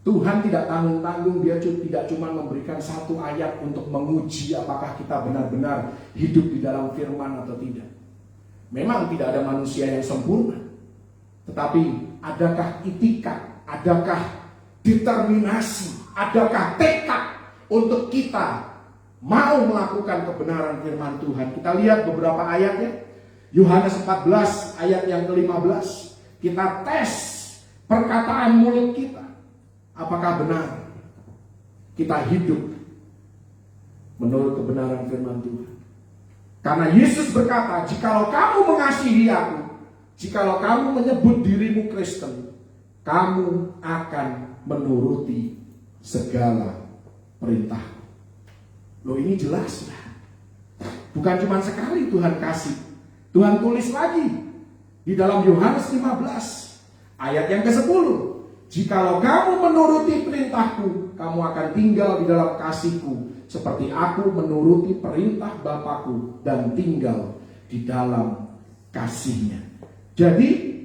Tuhan tidak tanggung-tanggung, dia tidak cuma memberikan satu ayat untuk menguji apakah kita benar-benar hidup di dalam firman atau tidak. Memang tidak ada manusia yang sempurna, tetapi adakah itikat, adakah determinasi, adakah tekad untuk kita mau melakukan kebenaran firman Tuhan. Kita lihat beberapa ayatnya. Yohanes 14 ayat yang ke-15. Kita tes perkataan mulut kita. Apakah benar kita hidup menurut kebenaran firman Tuhan? Karena Yesus berkata, jikalau kamu mengasihi aku, jikalau kamu menyebut dirimu Kristen, kamu akan menuruti segala perintah. Loh, ini jelas ya. Bukan cuma sekali Tuhan kasih. Tuhan tulis lagi di dalam Yohanes 15 ayat yang ke-10. Jikalau kamu menuruti perintahku, kamu akan tinggal di dalam kasihku, seperti aku menuruti perintah Bapakku dan tinggal di dalam kasihnya. Jadi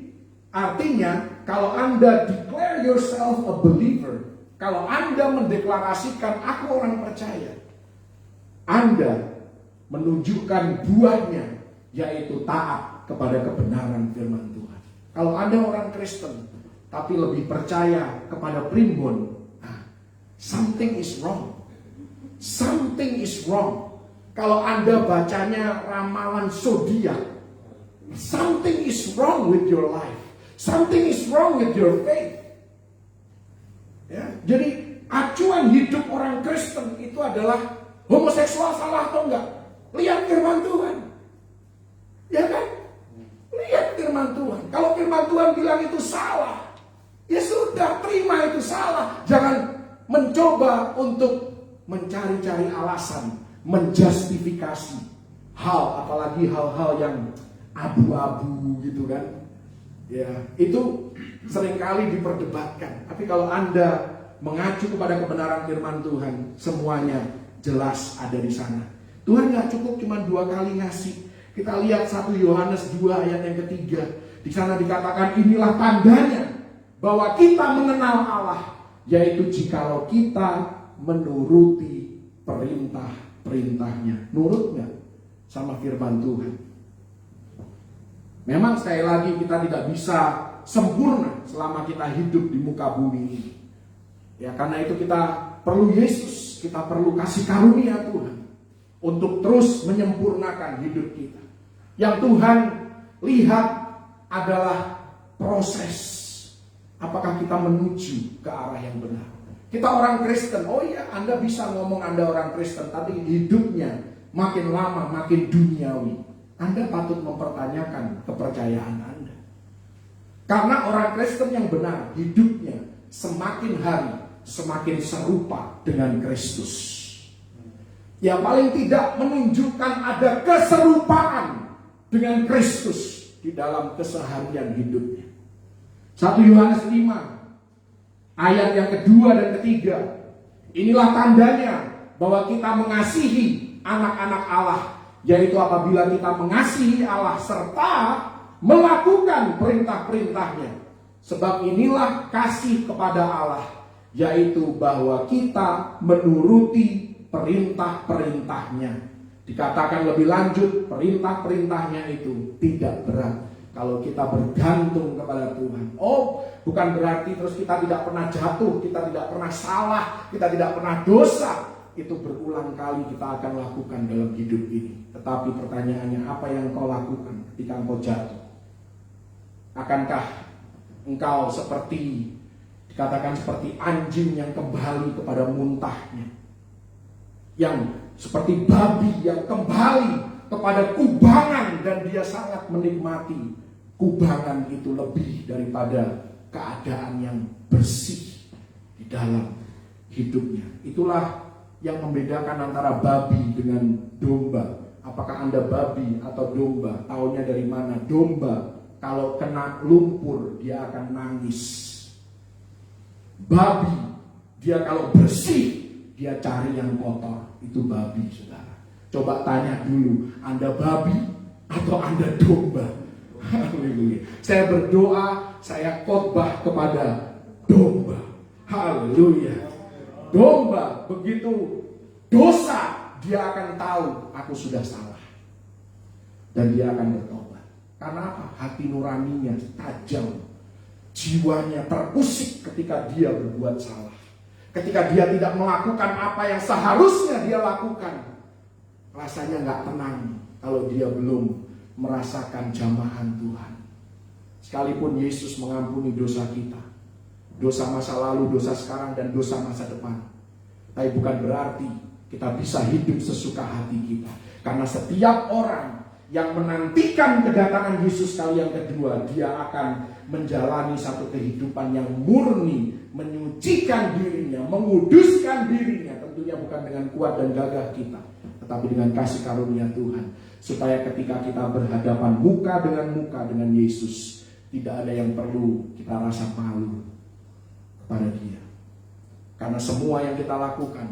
artinya, kalau Anda declare yourself a believer, kalau Anda mendeklarasikan aku orang percaya, Anda menunjukkan buahnya, yaitu taat kepada kebenaran firman Tuhan. Kalau Anda orang Kristen tapi lebih percaya kepada primbon, something is wrong. Something is wrong. Kalau Anda bacanya ramalan zodiak, something is wrong with your life. Something is wrong with your faith. Ya, jadi acuan hidup orang Kristen itu adalah homoseksual salah atau enggak? Lihat firman Tuhan. Ya kan? Lihat firman Tuhan. Kalau firman Tuhan bilang itu salah, ya sudah, terima itu salah. Jangan mencoba untuk mencari-cari alasan, menjustifikasi hal, apalagi hal-hal yang abu-abu gitu kan. Ya, itu seringkali diperdebatkan. Tapi kalau Anda mengacu kepada kebenaran firman Tuhan, semuanya jelas ada di sana. Tuhan gak cukup cuma 2 kali ngasih. Kita lihat 1 Yohanes 2 ayat yang ketiga. Di sana dikatakan inilah tandanya bahwa kita mengenal Allah, yaitu jikalau kita menuruti perintah-perintahnya. Nurut gak sama firman Tuhan? Memang sekali lagi kita tidak bisa sempurna selama kita hidup di muka bumi ini. Ya, karena itu kita perlu Yesus, kita perlu kasih karunia Tuhan untuk terus menyempurnakan hidup kita. Yang Tuhan lihat adalah proses. Apakah kita menuju ke arah yang benar? Kita orang Kristen, oh iya, Anda bisa ngomong Anda orang Kristen, tapi hidupnya makin lama makin duniawi. Anda patut mempertanyakan kepercayaan Anda. Karena orang Kristen yang benar, hidupnya semakin hari semakin serupa dengan Kristus. Yang paling tidak menunjukkan ada keserupaan dengan Kristus di dalam keseharian hidupnya. 1 Yohanes 5 ayat yang kedua dan ketiga. Inilah tandanya bahwa kita mengasihi anak-anak Allah, yaitu apabila kita mengasihi Allah serta melakukan perintah-perintahnya. Sebab inilah kasih kepada Allah, yaitu bahwa kita menuruti perintah-perintahnya. Dikatakan lebih lanjut, perintah-perintahnya itu tidak berat kalau kita bergantung kepada Tuhan. Oh, bukan berarti terus kita tidak pernah jatuh, kita tidak pernah salah, kita tidak pernah dosa. Itu berulang kali kita akan lakukan dalam hidup ini. Tetapi pertanyaannya, apa yang kau lakukan ketika engkau jatuh? Akankah engkau seperti, dikatakan seperti anjing yang kembali kepada muntahnya, yang seperti babi yang kembali kepada kubangan, dan dia sangat menikmati kubangan itu lebih daripada keadaan yang bersih di dalam hidupnya. Itulah yang membedakan antara babi dengan domba. Apakah Anda babi atau domba? Taunya dari mana? Domba kalau kena lumpur dia akan nangis. Babi dia kalau bersih dia cari yang kotor. Itu babi, saudara. Coba tanya dulu, Anda babi atau Anda domba? Haleluya. Saya berdoa, saya khotbah kepada domba. Haleluya. Domba begitu dosa, dia akan tahu aku sudah salah, dan dia akan bertobat. Karena apa? Hati nuraninya tajam, jiwanya terusik ketika dia berbuat salah, ketika dia tidak melakukan apa yang seharusnya dia lakukan. Rasanya gak tenang kalau dia belum merasakan jamahan Tuhan. Sekalipun Yesus mengampuni dosa kita, dosa masa lalu, dosa sekarang, dan dosa masa depan, tapi bukan berarti kita bisa hidup sesuka hati kita. Karena setiap orang yang menantikan kedatangan Yesus kali yang kedua, dia akan menjalani satu kehidupan yang murni, menyucikan dirinya, menguduskan dirinya. Tentunya bukan dengan kuat dan gagah kita, tetapi dengan kasih karunia Tuhan. Supaya ketika kita berhadapan muka dengan Yesus, tidak ada yang perlu kita rasa malu kepada dia. Karena semua yang kita lakukan,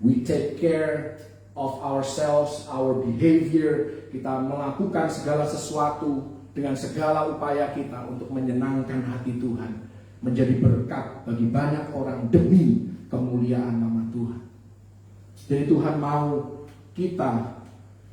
we take care of ourselves, our behavior. Kita melakukan segala sesuatu dengan segala upaya kita untuk menyenangkan hati Tuhan, menjadi berkat bagi banyak orang demi kemuliaan nama Tuhan. Jadi Tuhan mau kita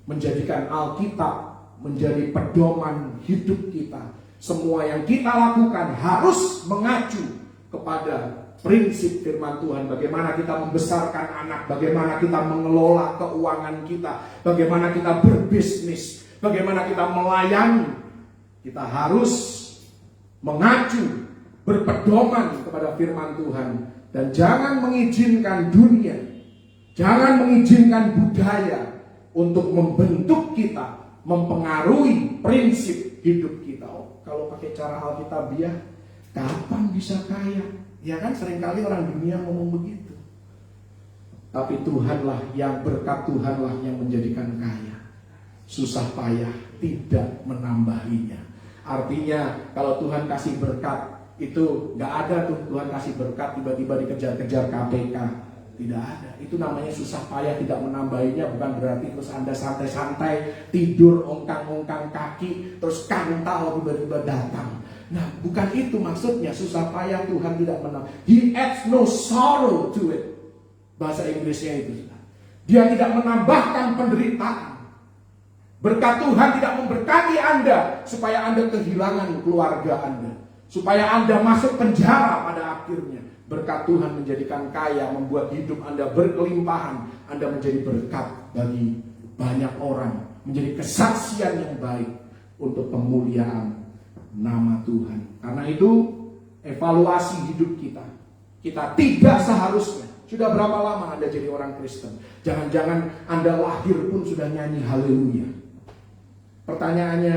menjadikan Alkitab menjadi pedoman hidup kita. Semua yang kita lakukan harus mengacu kepada prinsip firman Tuhan. Bagaimana kita membesarkan anak, bagaimana kita mengelola keuangan kita, bagaimana kita berbisnis, bagaimana kita melayani. Kita harus mengacu, berpedoman kepada firman Tuhan. Dan jangan mengizinkan dunia Jangan mengizinkan budaya untuk membentuk kita, mempengaruhi prinsip hidup kita. Oh, kalau pakai cara Alkitabiah, kapan bisa kaya? Ya kan seringkali orang dunia ngomong begitu. Tapi Tuhanlah yang berkat, Tuhanlah yang menjadikan kaya. Susah payah tidak menambahinya. Artinya kalau Tuhan kasih berkat, itu gak ada tuh Tuhan kasih berkat tiba-tiba dikejar-kejar KPK. Tidak ada. Itu namanya susah payah tidak menambahinya. Bukan berarti terus Anda santai-santai tidur ongkang-ongkang kaki terus kantau tiba-tiba datang. Nah, bukan itu maksudnya. Susah payah Tuhan tidak menambah. He adds no sorrow to it. Bahasa Inggrisnya itu. Dia tidak menambahkan penderitaan. Berkat Tuhan tidak memberkati Anda supaya Anda kehilangan keluarga Anda, supaya Anda masuk penjara pada akhirnya. Berkat Tuhan menjadikan kaya, membuat hidup Anda berkelimpahan. Anda menjadi berkat bagi banyak orang, menjadi kesaksian yang baik untuk kemuliaan nama Tuhan. Karena itu evaluasi hidup kita. Kita tidak seharusnya. Sudah berapa lama Anda jadi orang Kristen? Jangan-jangan Anda lahir pun sudah nyanyi haleluya. Pertanyaannya,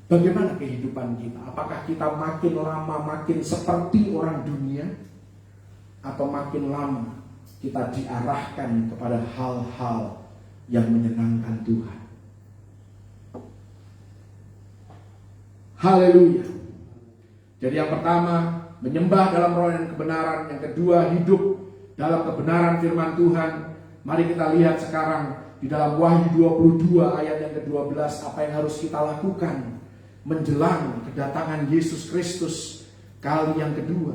bagaimana kehidupan kita? Apakah kita makin lama makin seperti orang dunia? Atau makin lama kita diarahkan kepada hal-hal yang menyenangkan Tuhan? Haleluya. Jadi yang pertama, menyembah dalam roh dan kebenaran. Yang kedua, hidup dalam kebenaran firman Tuhan. Mari kita lihat sekarang di dalam Wahyu 22 ayat yang ke-12 apa yang harus kita lakukan menjelang kedatangan Yesus Kristus kali yang kedua.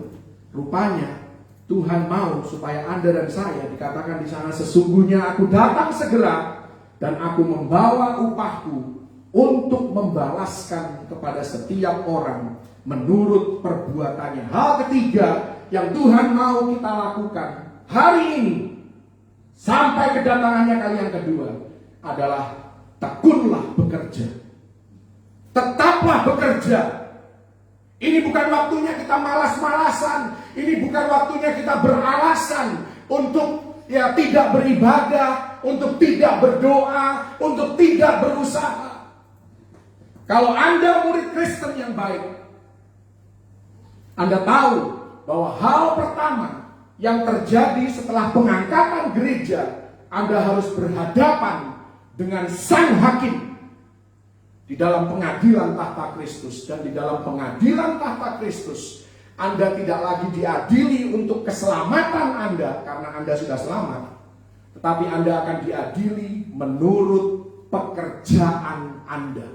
Rupanya Tuhan mau supaya Anda dan saya, dikatakan di sana, sesungguhnya aku datang segera dan aku membawa upahku untuk membalaskan kepada setiap orang menurut perbuatannya. Hal ketiga yang Tuhan mau kita lakukan hari ini sampai kedatangannya kali yang kedua adalah tekunlah bekerja. Tetaplah bekerja. Ini bukan waktunya kita malas-malasan. Ini bukan waktunya kita beralasan untuk tidak beribadah, untuk tidak berdoa, untuk tidak berusaha. Kalau Anda murid Kristen yang baik, Anda tahu bahwa hal pertama yang terjadi setelah pengangkatan gereja, Anda harus berhadapan dengan Sang Hakim di dalam pengadilan tahta Kristus. Dan di dalam pengadilan tahta Kristus, Anda tidak lagi diadili untuk keselamatan Anda karena Anda sudah selamat, tetapi Anda akan diadili menurut pekerjaan Anda,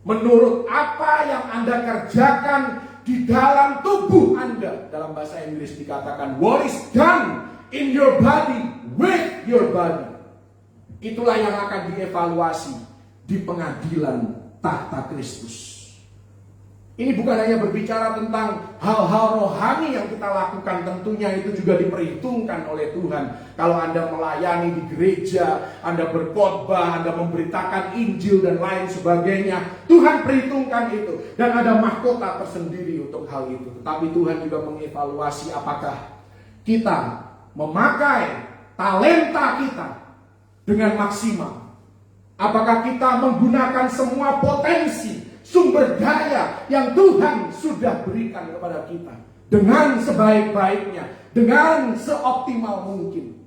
menurut apa yang Anda kerjakan di dalam tubuh Anda. Dalam bahasa Inggris dikatakan what is done in your body with your body. Itulah yang akan dievaluasi di pengadilan tahta Kristus. Ini bukan hanya berbicara tentang hal-hal rohani yang kita lakukan, tentunya itu juga diperhitungkan oleh Tuhan. Kalau Anda melayani di gereja, Anda berkhotbah, Anda memberitakan Injil dan lain sebagainya, Tuhan perhitungkan itu. Dan ada mahkota tersendiri untuk hal itu. Tetapi Tuhan juga mengevaluasi apakah kita memakai talenta kita dengan maksimal. Apakah kita menggunakan semua potensi, sumber daya yang Tuhan sudah berikan kepada kita dengan sebaik-baiknya, dengan seoptimal mungkin.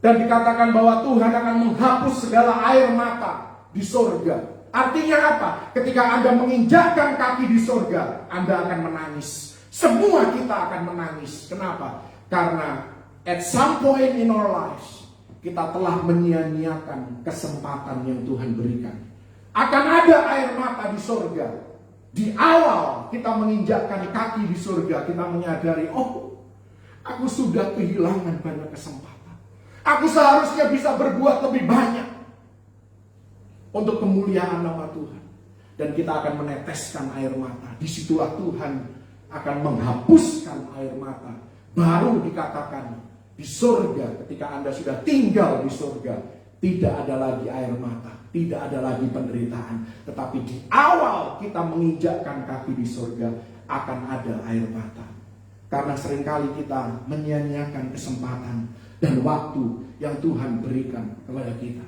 Dan dikatakan bahwa Tuhan akan menghapus segala air mata di sorga. Artinya apa? Ketika Anda menginjakkan kaki di sorga, Anda akan menangis. Semua kita akan menangis. Kenapa? Karena at some point in our lives, kita telah menyia-nyiakan kesempatan yang Tuhan berikan. Akan ada air mata di sorga. Di awal kita menginjakkan kaki di sorga, kita menyadari, oh, aku sudah kehilangan banyak kesempatan. Aku seharusnya bisa berbuat lebih banyak untuk kemuliaan nama Tuhan. Dan kita akan meneteskan air mata. Disitulah Tuhan akan menghapuskan air mata. Baru dikatakan di sorga, ketika Anda sudah tinggal di sorga, tidak ada lagi air mata, tidak ada lagi penderitaan. Tetapi di awal kita menginjakkan kaki di sorga, akan ada air mata. Karena seringkali kita menyia-nyiakan kesempatan dan waktu yang Tuhan berikan kepada kita.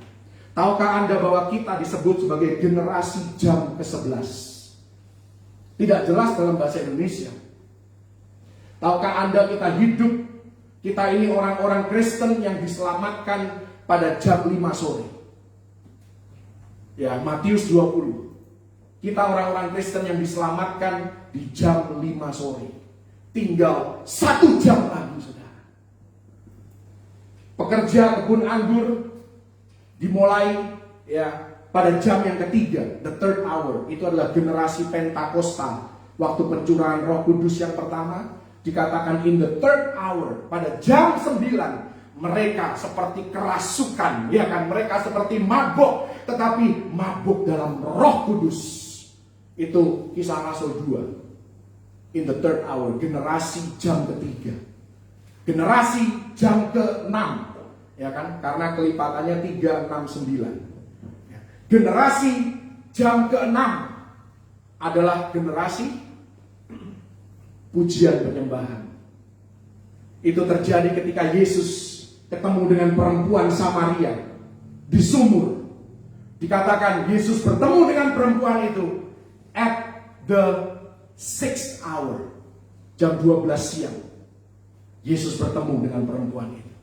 Tahukah Anda bahwa kita disebut sebagai generasi jam ke-11? Tidak jelas dalam bahasa Indonesia. Tahukah Anda kita ini orang-orang Kristen yang diselamatkan pada jam 5 sore. Ya, Matius 20. Kita orang-orang Kristen yang diselamatkan di jam 5 sore. Tinggal 1 jam lagi, saudara. Pekerja kebun anggur dimulai ya pada jam yang ketiga, the third hour. Itu adalah generasi Pentakosta. Waktu pencurahan Roh Kudus yang pertama, dikatakan in the third hour, pada jam 9 mereka seperti kerasukan, ya kan? Mereka seperti mabuk, tetapi mabuk dalam Roh Kudus. Itu Kisah Rasul 2. In the third hour, generasi jam ketiga. Generasi jam ke-6, ya kan? Karena kelipatannya 3, 6, 9. Generasi jam ke-6 adalah generasi pujian penyembahan. Itu terjadi ketika Yesus ketemu dengan perempuan Samaria di sumur. Dikatakan Yesus bertemu dengan perempuan itu at the 6th hour, jam 12 siang. Yesus bertemu dengan perempuan itu.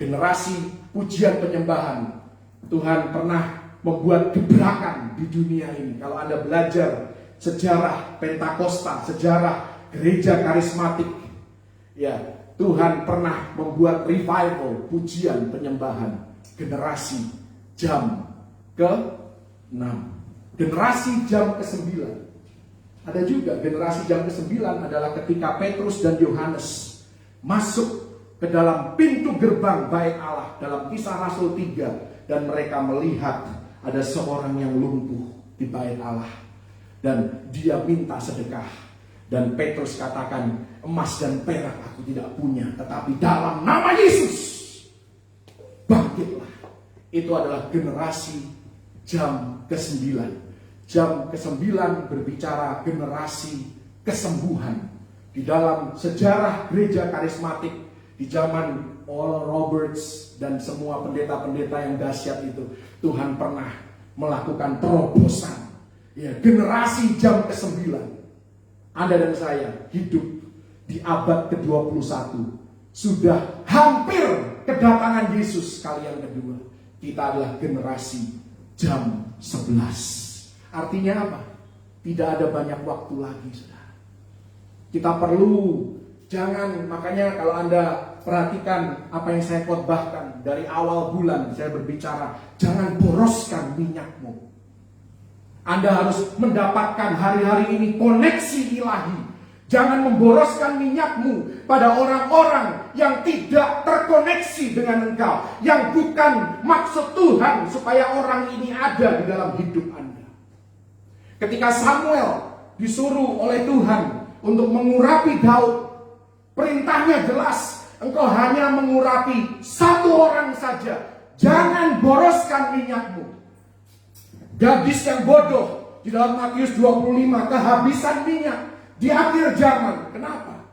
Generasi pujian penyembahan. Tuhan pernah membuat gebrakan di dunia ini. Kalau Anda belajar sejarah Pentakosta, sejarah gereja karismatik, ya, Tuhan pernah membuat revival pujian penyembahan. Generasi jam ke-6, generasi jam ke-9. Ada juga generasi jam ke-9 adalah ketika Petrus dan Yohanes masuk ke dalam pintu gerbang bait Allah dalam Kisah Rasul 3, dan mereka melihat ada seorang yang lumpuh di bait Allah dan dia minta sedekah. Dan Petrus katakan, emas dan perak aku tidak punya, tetapi dalam nama Yesus bangkitlah. Itu adalah generasi jam ke-9. Jam ke-9 berbicara generasi kesembuhan. Di dalam sejarah gereja karismatik di zaman Oral Roberts dan semua pendeta-pendeta yang dahsyat itu, Tuhan pernah melakukan terobosan. Ya, generasi jam ke-9. Anda dan saya hidup di abad ke-21. Sudah hampir kedatangan Yesus kali yang kedua. Kita adalah generasi jam 11. Artinya apa? Tidak ada banyak waktu lagi, saudara. Kita perlu, makanya kalau Anda perhatikan apa yang saya khotbahkan dari awal bulan, saya berbicara, jangan boroskan minyakmu. Anda harus mendapatkan hari-hari ini koneksi ilahi. Jangan memboroskan minyakmu pada orang-orang yang tidak terkoneksi dengan engkau, yang bukan maksud Tuhan supaya orang ini ada di dalam hidup Anda. Ketika Samuel disuruh oleh Tuhan untuk mengurapi Daud, perintahnya jelas, engkau hanya mengurapi 1 orang saja. Jangan boroskan minyakmu. Gadis yang bodoh di dalam Matius 25 kehabisan minyak di akhir zaman. Kenapa?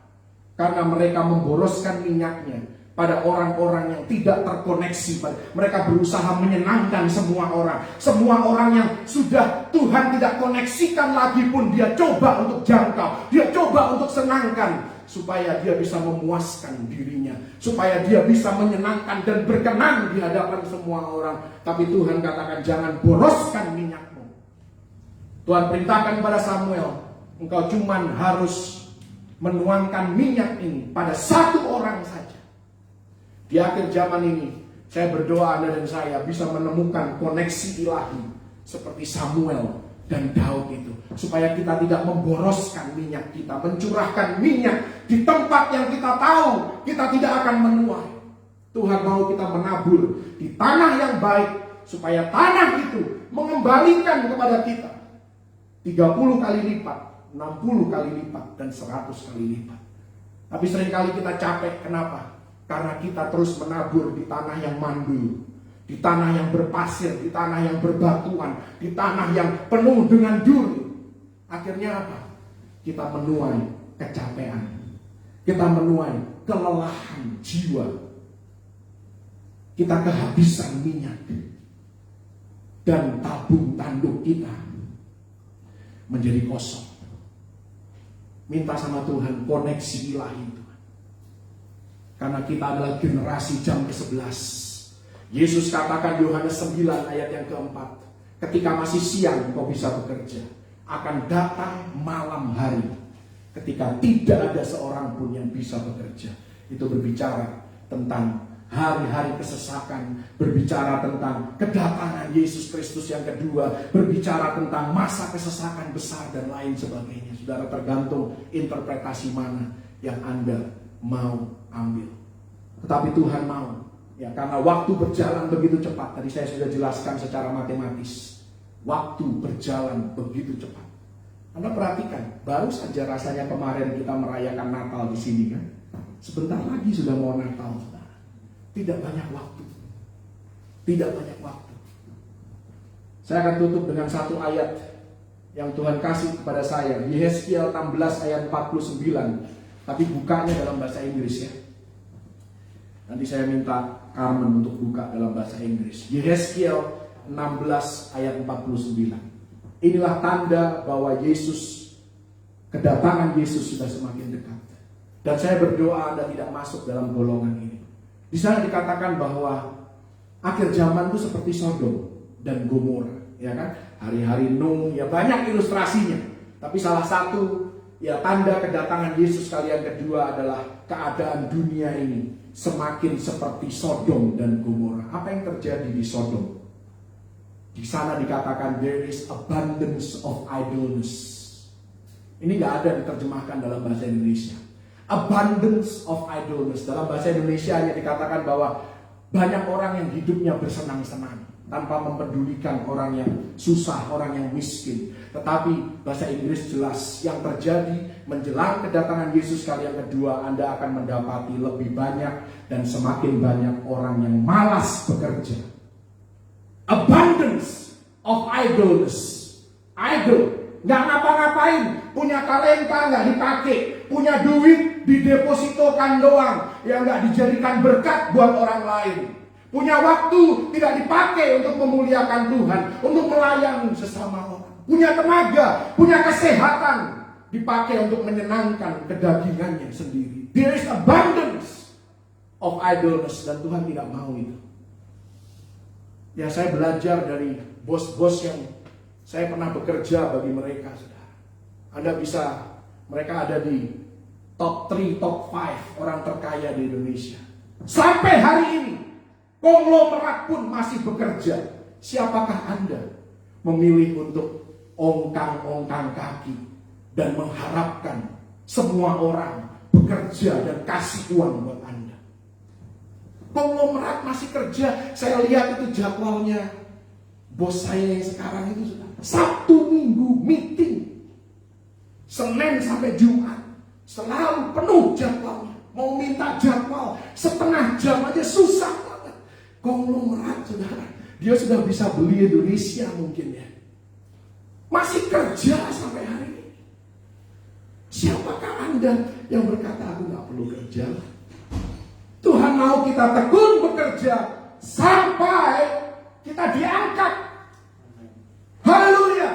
Karena mereka memboroskan minyaknya pada orang-orang yang tidak terkoneksi. Mereka berusaha menyenangkan semua orang. Semua orang yang sudah Tuhan tidak koneksikan lagi pun dia coba untuk jangkau. Dia coba untuk senangkan. Supaya dia bisa memuaskan dirinya. Supaya dia bisa menyenangkan dan berkenan di hadapan semua orang. Tapi Tuhan katakan jangan boroskan minyakmu. Tuhan perintahkan kepada Samuel, engkau cuman harus menuangkan minyak ini pada 1 orang saja. Di akhir zaman ini, saya berdoa Anda dan saya bisa menemukan koneksi ilahi seperti Samuel dan Daud itu. Supaya kita tidak memboroskan minyak kita, mencurahkan minyak di tempat yang kita tahu kita tidak akan menuai. Tuhan mau kita menabur di tanah yang baik, supaya tanah itu mengembalikan kepada kita 30 kali lipat, 60 kali lipat, dan 100 kali lipat. Tapi seringkali kita capek, kenapa? Karena kita terus menabur di tanah yang mandul, di tanah yang berpasir, di tanah yang berbatuan, di tanah yang penuh dengan duri. Akhirnya apa? Kita menuai kecapean. kita menuai kelelahan jiwa, kita kehabisan minyak, dan tabung tanduk kita menjadi kosong. Minta sama Tuhan koneksi ilahi Tuhan. Karena kita adalah generasi jam ke-11. Yesus katakan Yohanes 9 ayat yang keempat, ketika masih siang kau bisa bekerja, akan datang malam hari ketika tidak ada seorang pun yang bisa bekerja. Itu berbicara tentang hari-hari kesesakan, berbicara tentang kedatangan Yesus Kristus yang kedua, berbicara tentang masa kesesakan besar dan lain sebagainya. Saudara, tergantung interpretasi mana yang Anda mau ambil. Tetapi Tuhan mau, ya, karena waktu berjalan begitu cepat. Tadi saya sudah jelaskan secara matematis. Waktu berjalan begitu cepat. Anda perhatikan, baru saja rasanya kemarin kita merayakan Natal di sini kan. Sebentar lagi sudah mau Natal, saudara. Tidak banyak waktu. Tidak banyak waktu. Saya akan tutup dengan satu ayat yang Tuhan kasih kepada saya. Yehezkiel 16 ayat 49. Tapi bukanya dalam bahasa Inggris ya. Nanti saya minta Carmen untuk buka dalam bahasa Inggris. Yehezkiel 16 ayat 49. Inilah tanda bahwa Yesus, kedatangan Yesus sudah semakin dekat. Dan saya berdoa Anda tidak masuk dalam golongan ini. Di sana dikatakan bahwa akhir zaman itu seperti Sodom dan Gomora, ya kan? Hari-hari Nuh, ya banyak ilustrasinya. Tapi salah satu ya tanda kedatangan Yesus kali yang kedua adalah keadaan dunia ini semakin seperti Sodom dan Gomora. Apa yang terjadi di Sodom? Di sana dikatakan there is abundance of idleness. Ini nggak ada diterjemahkan dalam bahasa Indonesia. Abundance of idleness. Dalam bahasa Indonesia hanya dikatakan bahwa banyak orang yang hidupnya bersenang-senang tanpa mempedulikan orang yang susah, orang yang miskin. Tetapi bahasa Inggris jelas yang terjadi menjelang kedatangan Yesus kali yang kedua, Anda akan mendapati lebih banyak dan semakin banyak orang yang malas bekerja. Abundance of idleness. Idle, nggak ngapa-ngapain, punya talenta nggak dipakai, punya duit didepositokan doang, yang nggak dijadikan berkat buat orang lain. Punya waktu tidak dipakai untuk memuliakan Tuhan, untuk melayani sesama orang. Punya tenaga, punya kesehatan, dipakai untuk menyenangkan kedagingannya sendiri. There is abundance of idleness, dan Tuhan tidak mau itu. Ya, saya belajar dari bos-bos yang saya pernah bekerja bagi mereka, saudara. Anda bisa, mereka ada di top 3, top 5 orang terkaya di Indonesia. Sampai hari ini, konglomerat pun masih bekerja. Siapakah Anda memilih untuk ongkang-ongkang kaki dan mengharapkan semua orang bekerja dan kasih uang buat Anda? Konglomerat masih kerja. Saya lihat itu jadwalnya bos saya yang sekarang itu sudah Sabtu Minggu meeting, Senin sampai Jumat selalu penuh jadwalnya. Mau minta jadwal setengah jam aja susah banget. Konglomerat, saudara, dia sudah bisa beli Indonesia mungkin ya, masih kerja sampai hari ini. Siapakah Anda yang berkata aku gak perlu kerja? Tuhan mau kita tekun bekerja sampai kita diangkat. Haleluya.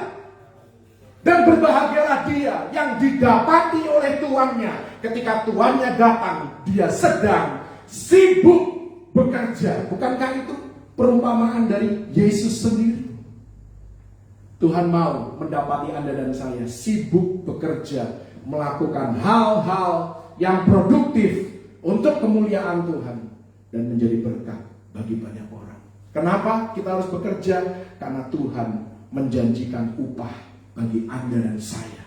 Dan berbahagialah dia yang didapati oleh tuannya ketika tuannya datang, dia sedang sibuk bekerja. Bukankah itu perumpamaan dari Yesus sendiri? Tuhan mau mendapati Anda dan saya sibuk bekerja, melakukan hal-hal yang produktif untuk kemuliaan Tuhan dan menjadi berkat bagi banyak orang. Kenapa kita harus bekerja? Karena Tuhan menjanjikan upah bagi Anda dan saya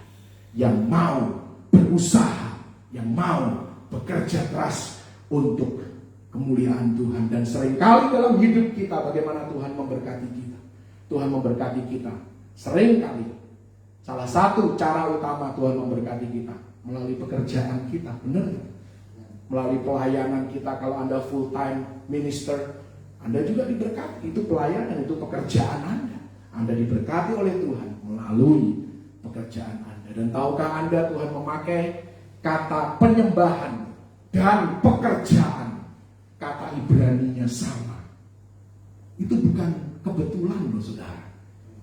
yang mau berusaha, yang mau bekerja keras untuk kemuliaan Tuhan. Dan seringkali dalam hidup kita bagaimana Tuhan memberkati kita. Tuhan memberkati kita seringkali. Salah satu cara utama Tuhan memberkati kita melalui pekerjaan kita, benar? Melalui pelayanan kita. Kalau Anda full time minister, Anda juga diberkati. Itu pelayanan, itu pekerjaan Anda. Anda diberkati oleh Tuhan melalui pekerjaan Anda. Dan tahukah Anda Tuhan memakai kata penyembahan dan pekerjaan, kata Ibraninya sama. Itu bukan kebetulan loh saudara.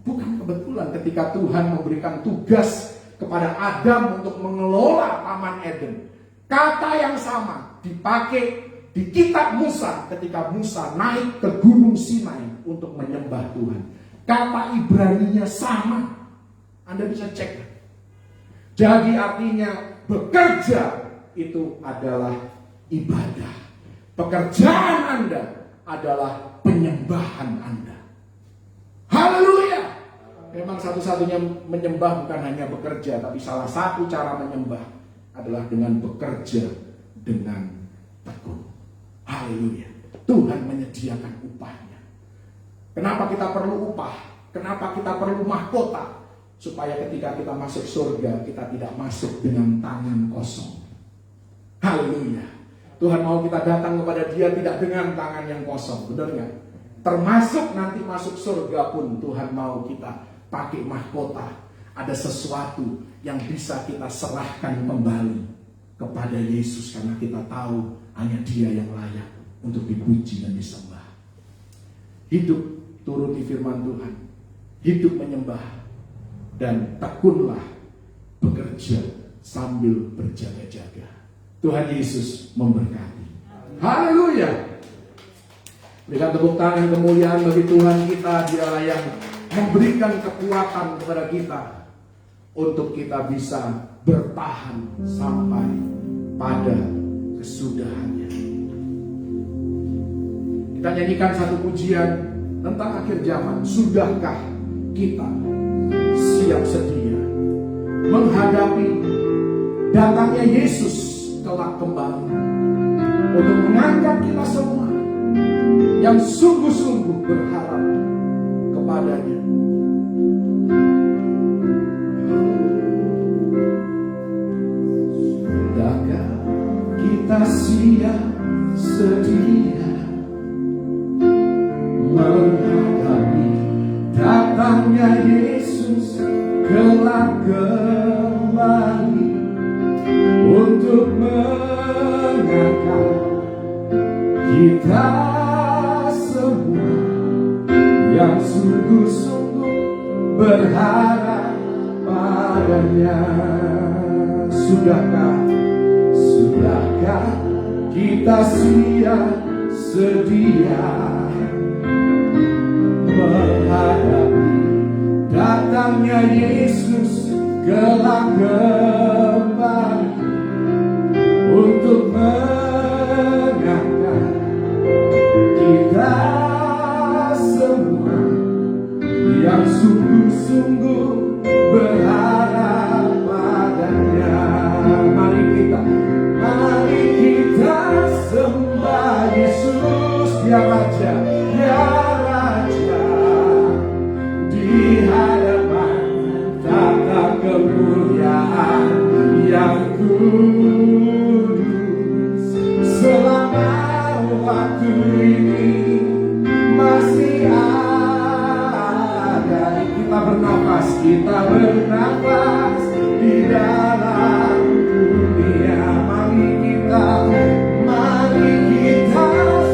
Bukan kebetulan ketika Tuhan memberikan tugas kepada Adam untuk mengelola Taman Eden. Kata yang sama dipakai di kitab Musa ketika Musa naik ke Gunung Sinai untuk menyembah Tuhan. Kata Ibraninya sama. Anda bisa cek. Jadi artinya bekerja itu adalah ibadah. Pekerjaan Anda adalah penyembahan Anda. Haleluya. Memang satu-satunya menyembah bukan hanya bekerja, tapi salah satu cara menyembah adalah dengan bekerja dengan tekun. Haleluya. Tuhan menyediakan upahnya. Kenapa kita perlu upah? Kenapa kita perlu mahkota? Supaya ketika kita masuk surga, kita tidak masuk dengan tangan kosong. Haleluya. Tuhan mau kita datang kepada Dia tidak dengan tangan yang kosong, benar nggak? Termasuk nanti masuk surga pun Tuhan mau kita pakai mahkota. Ada sesuatu yang bisa kita serahkan kembali kepada Yesus karena kita tahu hanya Dia yang layak untuk dipuji dan disembah. Hidup turuti firman Tuhan, hidup menyembah, dan tekunlah bekerja sambil berjaga-jaga. Tuhan Yesus memberkati. Haleluya. Berikan tepuk tangan kemuliaan bagi Tuhan kita. Dialah yang memberikan kekuatan kepada kita untuk kita bisa bertahan sampai pada kesudahannya. Kita nyanyikan satu pujian tentang akhir zaman. Sudahkah kita siap sedia menghadapi datangnya Yesus kelak kembali untuk mengangkat kita semua yang sungguh-sungguh berharap kepadanya. Sudahkah kita siap sedia menghadapi datangnya Yesus kelak kembali untuk mengangkat kita semua yang sungguh-sungguh berharap padanya. Sudahkah kita siap sedia menghadapi datangnya Yesus kelak kembali untuk mengangkat kita semua yang sungguh-sungguh berharap padanya. Mari kita sembah Yesus, Dia Raja, Dia Raja, di hadapan tata kemuliaan yang kudus. Selama waktu ini masih ada, kita bernafas di dalam dunia. Mari kita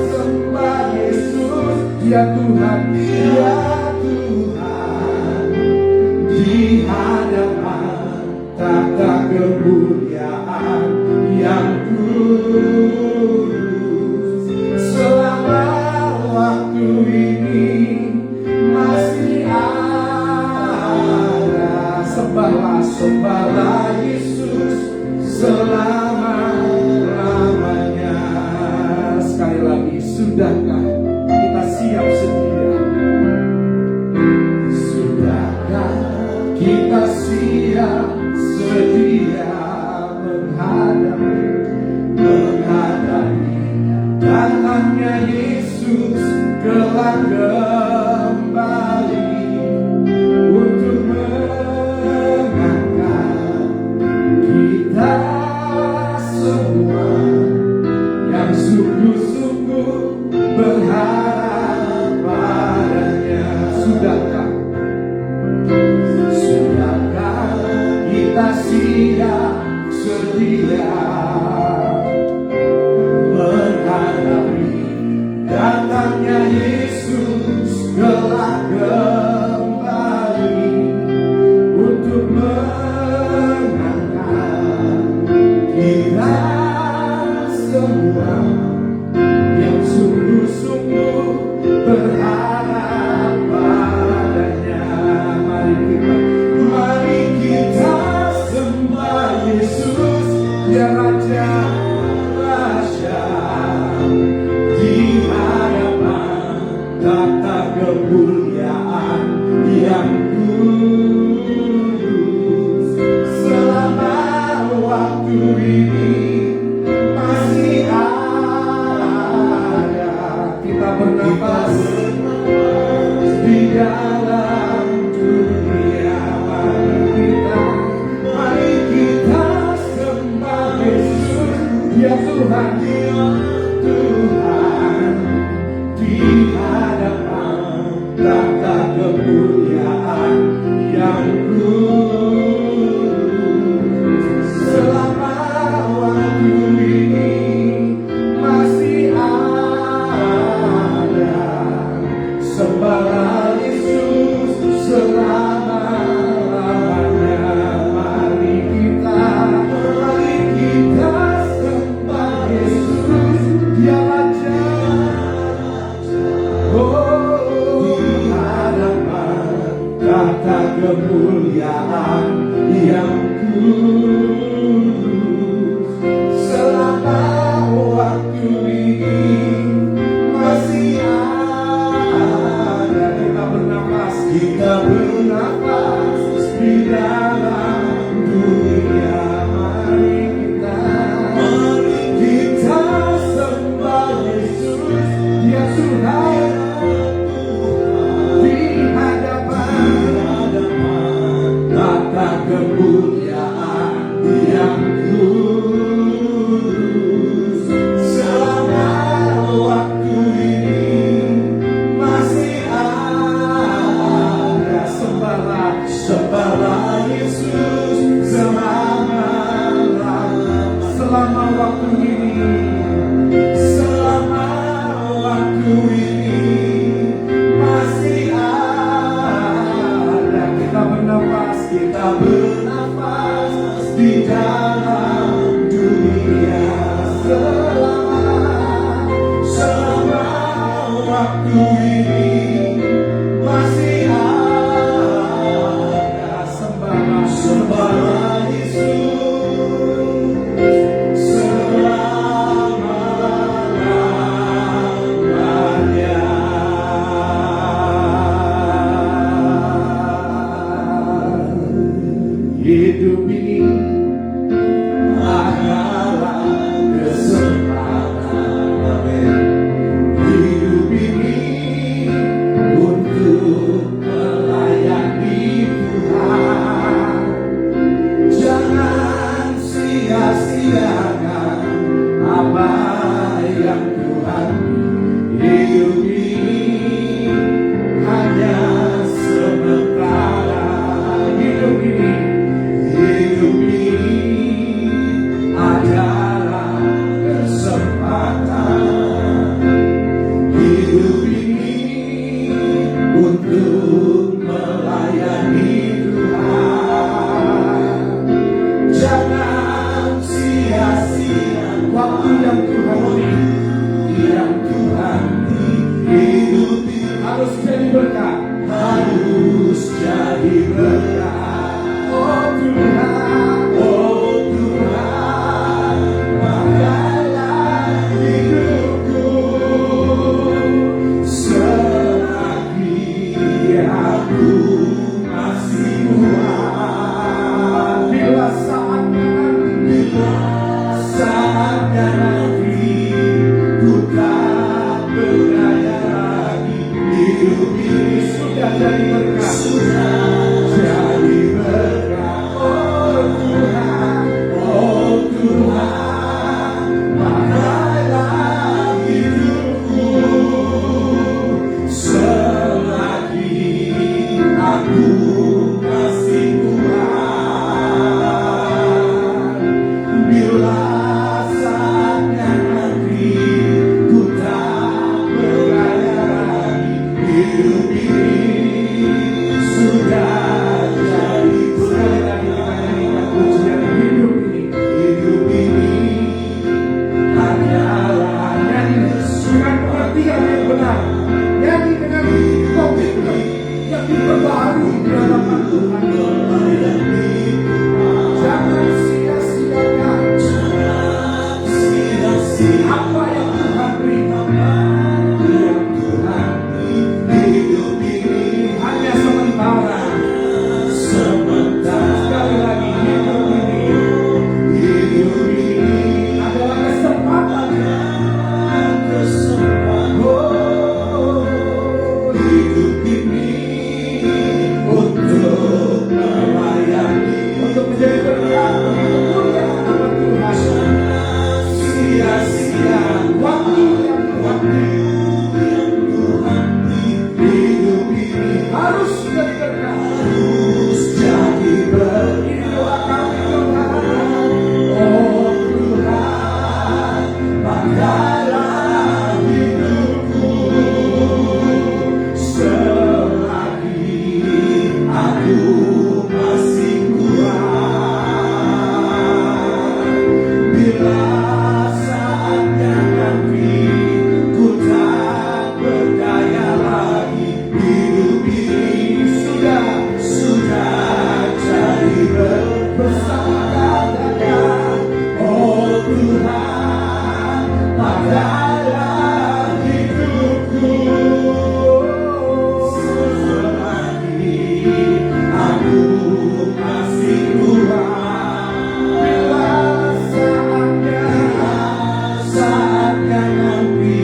sembah Yesus, Dia Tuhan, Dia Tuhan, di hadapan tata kemuliaan yang kudus. Selama waktu ini masih ada, sembahlah Yesus selama-lamanya. Sekali lagi, sudahkah kita siap sedia? Sudahkah kita siap sedia menghadapi datangnya Yesus kelak kembali untuk mengangkat kita semua yang sungguh-sungguh berharap padanya. Sudahkah kita siap sedia menangkan kita semua yang sungguh-sungguh berharap padanya. Mari kita sembah Yesus, ya Raja Raja, di hadapan tata kemuliaan yang kudus. Selama waktu ini masih ada, kita bernapas di dalam dunia. Mari kita sembah Yesus, ya Tuhan, Tuhan, di hadapan tata kemuliaan yang kudus. Selama waktu ini masih ada, sembahlah Yesus selama-lamanya. Mari kita sembah Yesus, dia Raja. Oh, di hadapan tata kemuliaan yang kudus. Selama waktu ini masih ada, kita bernafas di dalam dunia. Mari kita sembah Yesus, ya Tuhan, di hadapan tata kemuliaan yang kudus. Selama waktu ini masih ada, sembahlah Yesus selama waktu ini masih ada. Kita bernafas di dalam dunia. Selama waktu ini masih ada, sembahlah Yesus selama-lamanya. Hidup ini adalah kesempatan. Hidup ini untuk melayani Tuhan. Jangan sia-siakan apa yang Tuhan. Hidup ini hanya sementara. Hidup ini masih kuat bila saatnya nanti ku tak berdaya lagi. Hidup ini sudah jadi bersama katakan, oh Tuhan padalah hidupku. Selagi aku masih kuat, bila saatnya nanti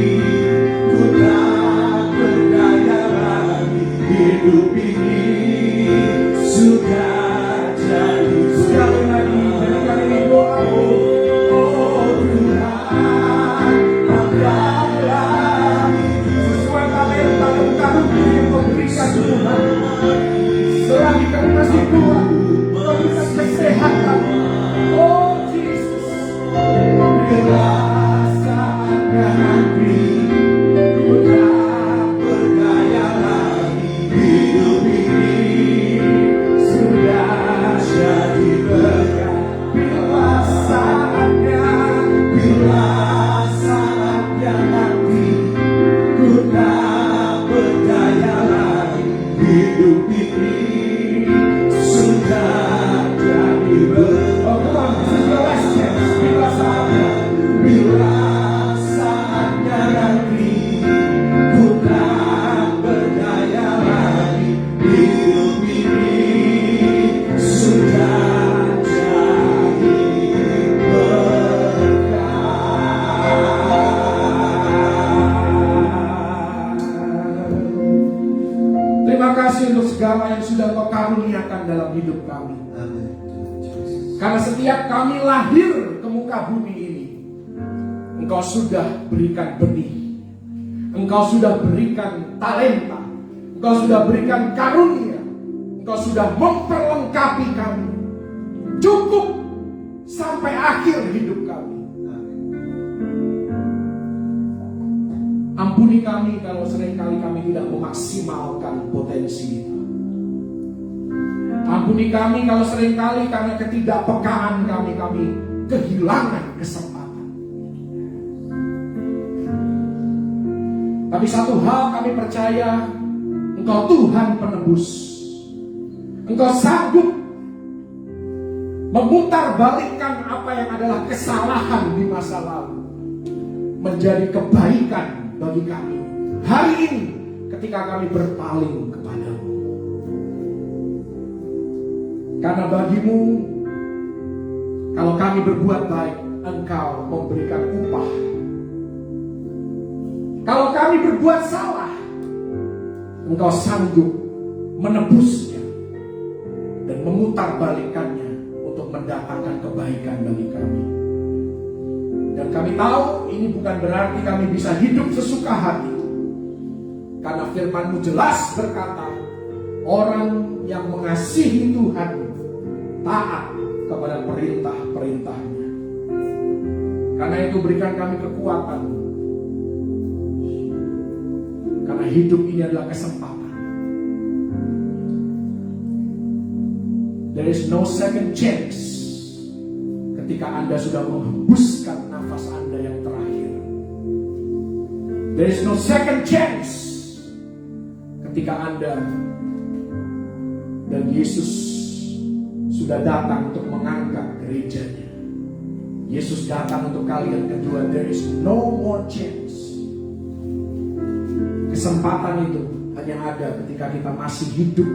ku tak berdaya lagi. Hidup ini sudah jadi. Sekali lagi jadikan ini doamu. Oh Tuhan padalah sesuai talenta dan karunia yang kau berikan Tuhan. Selagi kami masih kuat, kau berikan kesehatan. Oh Jesus, bila saatnya nanti ku tak berdaya lagi. Hidup ini sudah jadi berkat. Bila saatnya nanti ku tak berdaya lagi. Hidup ini sudah jadi berkat. Oh come on, this is the last chance. Bila saatnya nanti ku tak berdaya lagi. Hidup ini sudah jadi berkat. Terima kasih untuk segala yang sudah kau karuniakan dalam hidup kami. Karena setiap kami lahir ke muka bumi ini, Engkau sudah berikan benih, Engkau sudah berikan talenta, Engkau sudah berikan karunia, Engkau sudah memperlengkapi kami cukup sampai akhir hidup kami. Ampuni kami kalau seringkali kami tidak memaksimalkan potensi itu. Ampuni kami kalau seringkali karena ketidakpekaan kami kehilangan kesempatan. Tapi satu hal kami percaya, Engkau Tuhan penebus. Engkau sanggup memutarbalikkan apa yang adalah kesalahan di masa lalu menjadi kebaikan bagi kami hari ini ketika kami berpaling kepadamu. Karena bagimu, kalau kami berbuat baik, Engkau memberikan upah. Kalau kami berbuat salah, Engkau sanggup menebusnya dan memutarbalikkannya untuk mendatangkan kebaikan bagi kami. Dan kami tahu ini bukan berarti kami bisa hidup sesuka hati. Karena firman-Mu jelas berkata, orang yang mengasihi Tuhan taat kepada perintah-perintahnya. Karena itu berikan kami kekuatan. Karena hidup ini adalah kesempatan. There is no second chance ketika Anda sudah menghembuskan nafas Anda yang terakhir. There is no second chance ketika Anda dan Yesus sudah datang untuk mengangkat gerejanya. Yesus datang untuk kali yang kedua. There is no more chance. Kesempatan itu hanya ada ketika kita masih hidup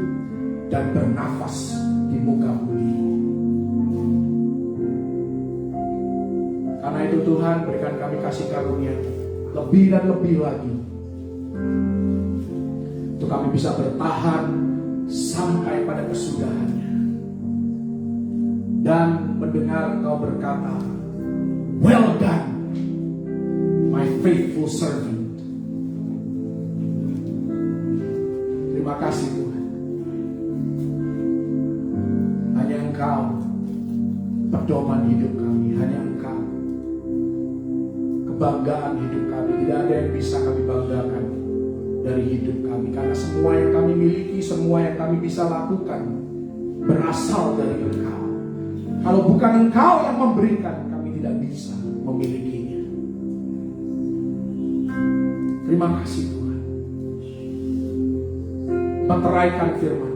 dan bernafas di muka bumi. Karena itu Tuhan, berikan kami kasih karunia lebih dan lebih lagi untuk kami bisa bertahan sampai pada kesudahannya dan mendengar Engkau berkata, well done my faithful servant. Terima kasih Tuhan. Hanya Engkau pedoman hidup kami, hanya Engkau kebanggaan hidup kami. Tidak ada yang bisa kami banggakan dari hidup kami. Karena semua yang kami miliki, semua yang kami bisa lakukan berasal dari Engkau. Kalau bukan Engkau yang memberikan, kami tidak bisa memilikinya. Terima kasih Tuhan. Meteraikan firman.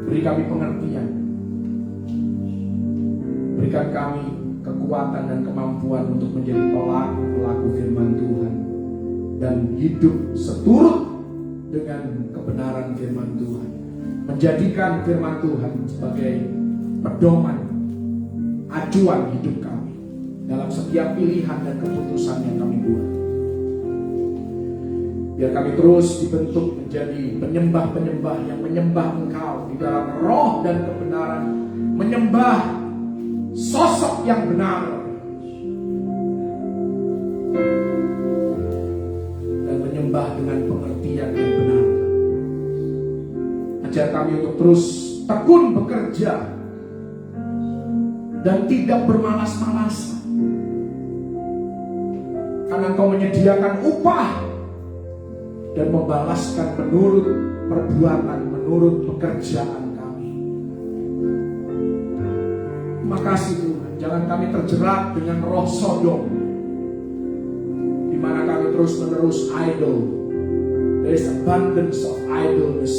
Beri kami pengertian. Berikan kami kekuatan dan kemampuan untuk menjadi pelaku-pelaku firman Tuhan. Dan hidup seturut dengan kebenaran firman Tuhan. Menjadikan firman Tuhan sebagai pedoman, acuan hidup kami dalam setiap pilihan dan keputusan yang kami buat. Biar kami terus dibentuk menjadi penyembah-penyembah yang menyembah Engkau di dalam roh dan kebenaran, menyembah sosok yang benar, dan menyembah dengan pengertian yang benar. Ajar kami untuk terus tekun bekerja dan tidak bermalas-malasan, karena Engkau menyediakan upah dan membalaskan menurut perbuatan, menurut pekerjaan kami. Terima kasih Tuhan. Jangan kami terjerat dengan roh Sodom, di mana kami terus menerus idol. There is abundance of idleness.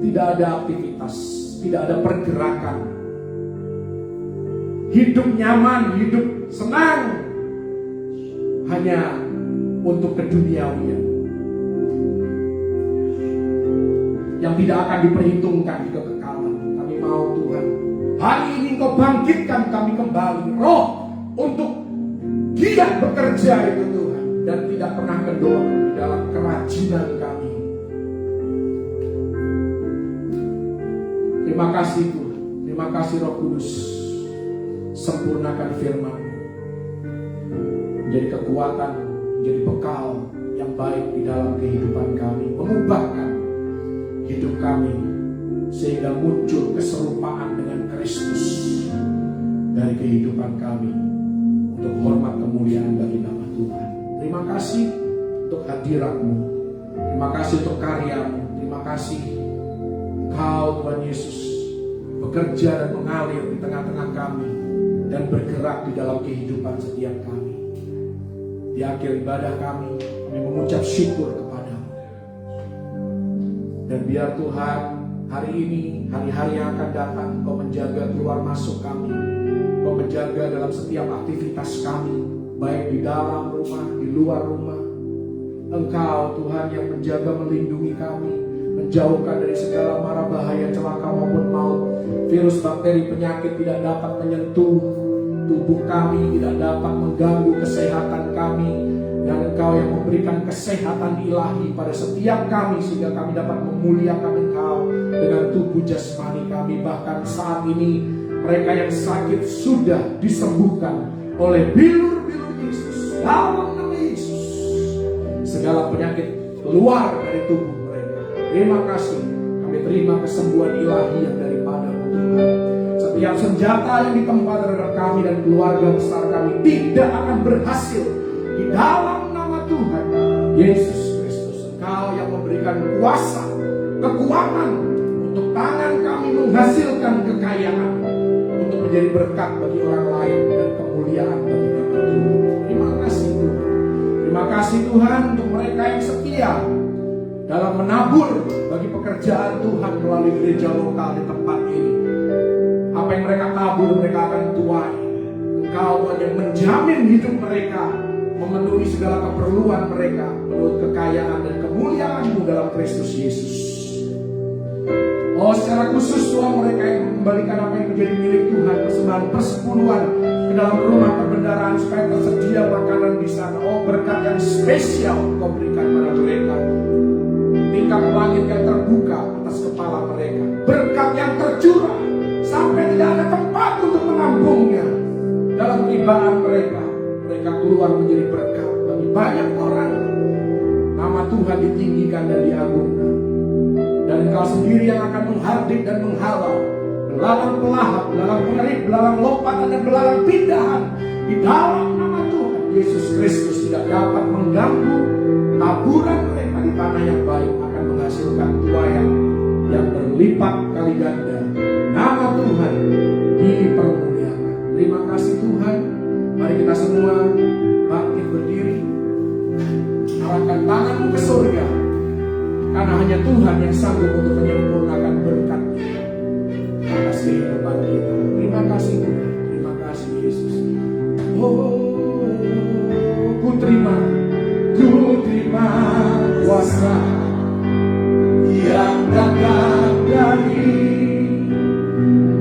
Tidak ada aktivitas, tidak ada pergerakan. Hidup nyaman, hidup senang, hanya untuk keduniawian yang tidak akan diperhitungkan di kekekalan. Kami mau Tuhan, hari ini Engkau bangkitkan kami kembali roh untuk giat bekerja itu Tuhan, dan tidak pernah kendor di dalam kerajinan kami. Terima kasih Tuhan, terima kasih Roh Kudus. Sempurnakan firman menjadi kekuatan, menjadi bekal yang baik di dalam kehidupan kami, mengubahkan hidup kami sehingga muncul keserupaan dengan Kristus dari kehidupan kami, untuk hormat kemuliaan bagi nama Tuhan. Terima kasih untuk hadirat-Mu, terima kasih untuk karya-Mu, terima kasih Engkau Tuhan Yesus bekerja dan mengalir di tengah-tengah kami dan bergerak di dalam kehidupan setiap kami. Di akhir ibadah kami mengucap syukur kepadamu. Dan biar Tuhan hari ini, hari-hari yang akan datang, Kau menjaga keluar masuk kami, Kau menjaga dalam setiap aktivitas kami, baik di dalam rumah, di luar rumah. Engkau Tuhan yang menjaga, melindungi kami, menjauhkan dari segala mara bahaya, celaka maupun maut. Virus, bakteri, penyakit tidak dapat menyentuh tubuh kami, tidak dapat mengganggu kesehatan kami. Dan Engkau yang memberikan kesehatan ilahi pada setiap kami, sehingga kami dapat memuliakan Engkau dengan tubuh jasmani kami. Bahkan saat ini mereka yang sakit sudah disembuhkan oleh bilur-bilur Yesus. Dalam nama Yesus, segala penyakit keluar dari tubuh mereka. Terima kasih, kami terima kesembuhan ilahi yang daripada-Mu Tuhan. Setiap senjata yang ditempa terhadap kami dan keluarga besar kami tidak akan berhasil di dalam nama Tuhan Yesus Kristus. Engkau yang memberikan kuasa, kekuatan untuk tangan kami menghasilkan kekayaan, untuk menjadi berkat bagi orang lain dan kemuliaan bagi nama Tuhan. Terima kasih Tuhan. Terima kasih Tuhan untuk mereka yang setia dalam menabur bagi pekerjaan Tuhan melalui gereja lokal di tempat ini. Apa yang mereka tabur, mereka akan tuai. Engkau Tuhan yang menjamin hidup mereka, memenuhi segala keperluan mereka menurut kekayaan dan kemuliaan-Mu dalam Kristus Yesus. Oh, secara khusus Tuhan, mereka yang mengembalikan apa yang menjadi milik Tuhan, persembahan persepuluhan ke dalam rumah perbendaharaan supaya tersedia makanan di sana. Oh, berkat yang spesial Kau berikan pada mereka. Tingkap langit yang terbuka atas kepala mereka. Berkat yang tercurah sampai tidak ada tempat untuk menampungnya dalam ribaan mereka. Mereka keluar menjadi berkat bagi banyak orang. Nama Tuhan ditinggikan dan diagungkan. Dan Engkau sendiri yang akan menghardik dan menghalau belalang pelahap, belalang pengerik, belalang lompatan dan belalang pindahan di dalam nama Tuhan Yesus Kristus tidak dapat mengganggu taburan mereka di tanah yang baik, akan menghasilkan tuai yang berlipat kali ganda. Nama Tuhan dipermuliakan. Terima kasih Tuhan. Mari kita semua bangkit berdiri, arahkan tanganmu ke surga, karena hanya Tuhan yang sanggup untuk menyempurnakan berkat atas kehidupan kita. Terima kasih Tuhan. Terima kasih Yesus. Oh, ku terima kuasa yang datang dari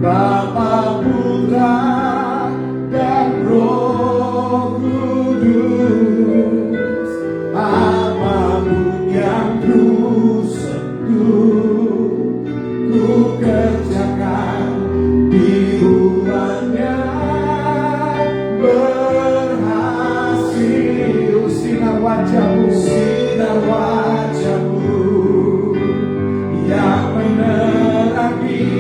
Bapa, Putra, dan Roh Kudus. Apapun yang ku sentuh, ku kerjakan di bulannya berhasil. Sinar wajahmu yang menerangi,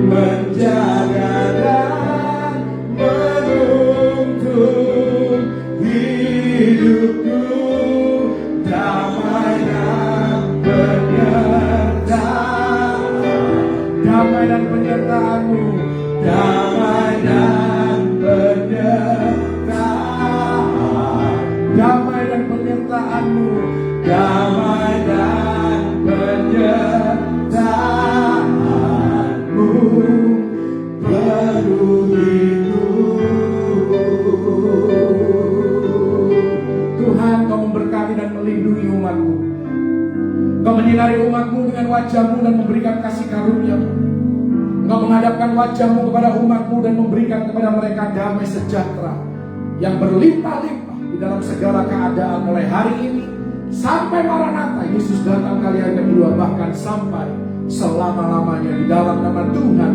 menjaga dan menuntun hidupku. Damai dan penyertaan, damai dan penyertaanmu, damai dan penyertaan, damai dan penyertaanmu, damai dan penyertaanmu penuhiku. Tuhan, Kau memberkati dan melindungi umat-Mu. Kau menyinari umat-Mu dengan wajah-Mu dan memberikan kasih karunia-Mu. Engkau menghadapkan wajah-Mu kepada umat-Mu dan memberikan kepada mereka damai sejahtera yang berlimpah-limpah di dalam segala keadaan, mulai hari ini sampai Maranatha Yesus datang kali yang kedua, bahkan sampai selama-lamanya. Di dalam nama Tuhan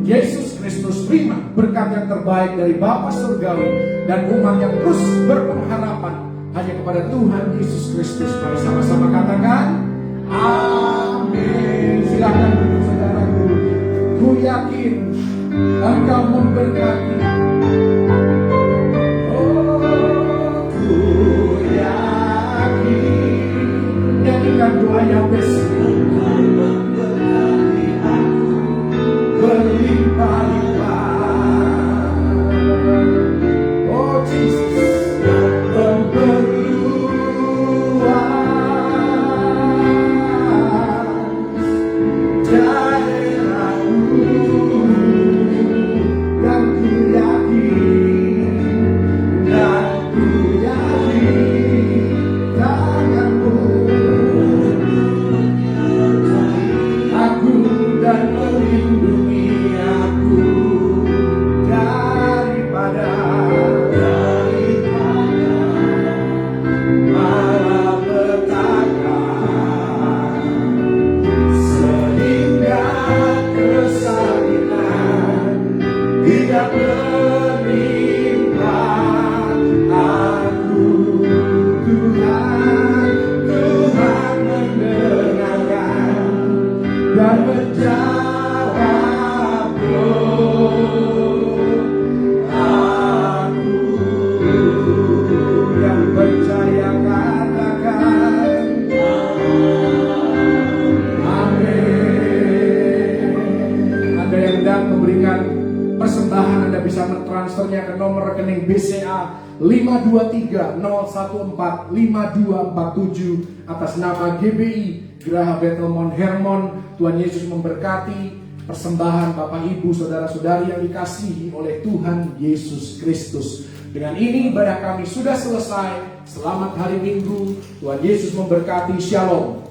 Yesus Kristus, terima berkat yang terbaik dari Bapa Surgawi dan umat yang terus berpengharapan hanya kepada Tuhan Yesus Kristus. Mari sama-sama katakan amin. Silakan duduk saudaraku. Ku yakin Engkau memberkati. Nyanyikan doa yang besar. Berlimpah-limpah. Oh Jesus, memberi luas daerahmu, dan ku yakin tanganmu dan melindungi aku daripada malapetaka, sehingga kesakitan tidak menimpa aku. Tuhan mendengarkan dan menjawab aku. Yang percaya katakan amin. Anda yang hendak memberikan persembahan, Anda bisa mentransfernya ke nomor rekening BCA 523-014-5247 atas nama GBI Geraha Bethel Mount Hermon. Tuhan Yesus memberkati persembahan Bapak Ibu Saudara-saudari yang dikasihi oleh Tuhan Yesus Kristus. Dengan ini ibadah kami sudah selesai. Selamat hari Minggu. Tuhan Yesus memberkati. Shalom.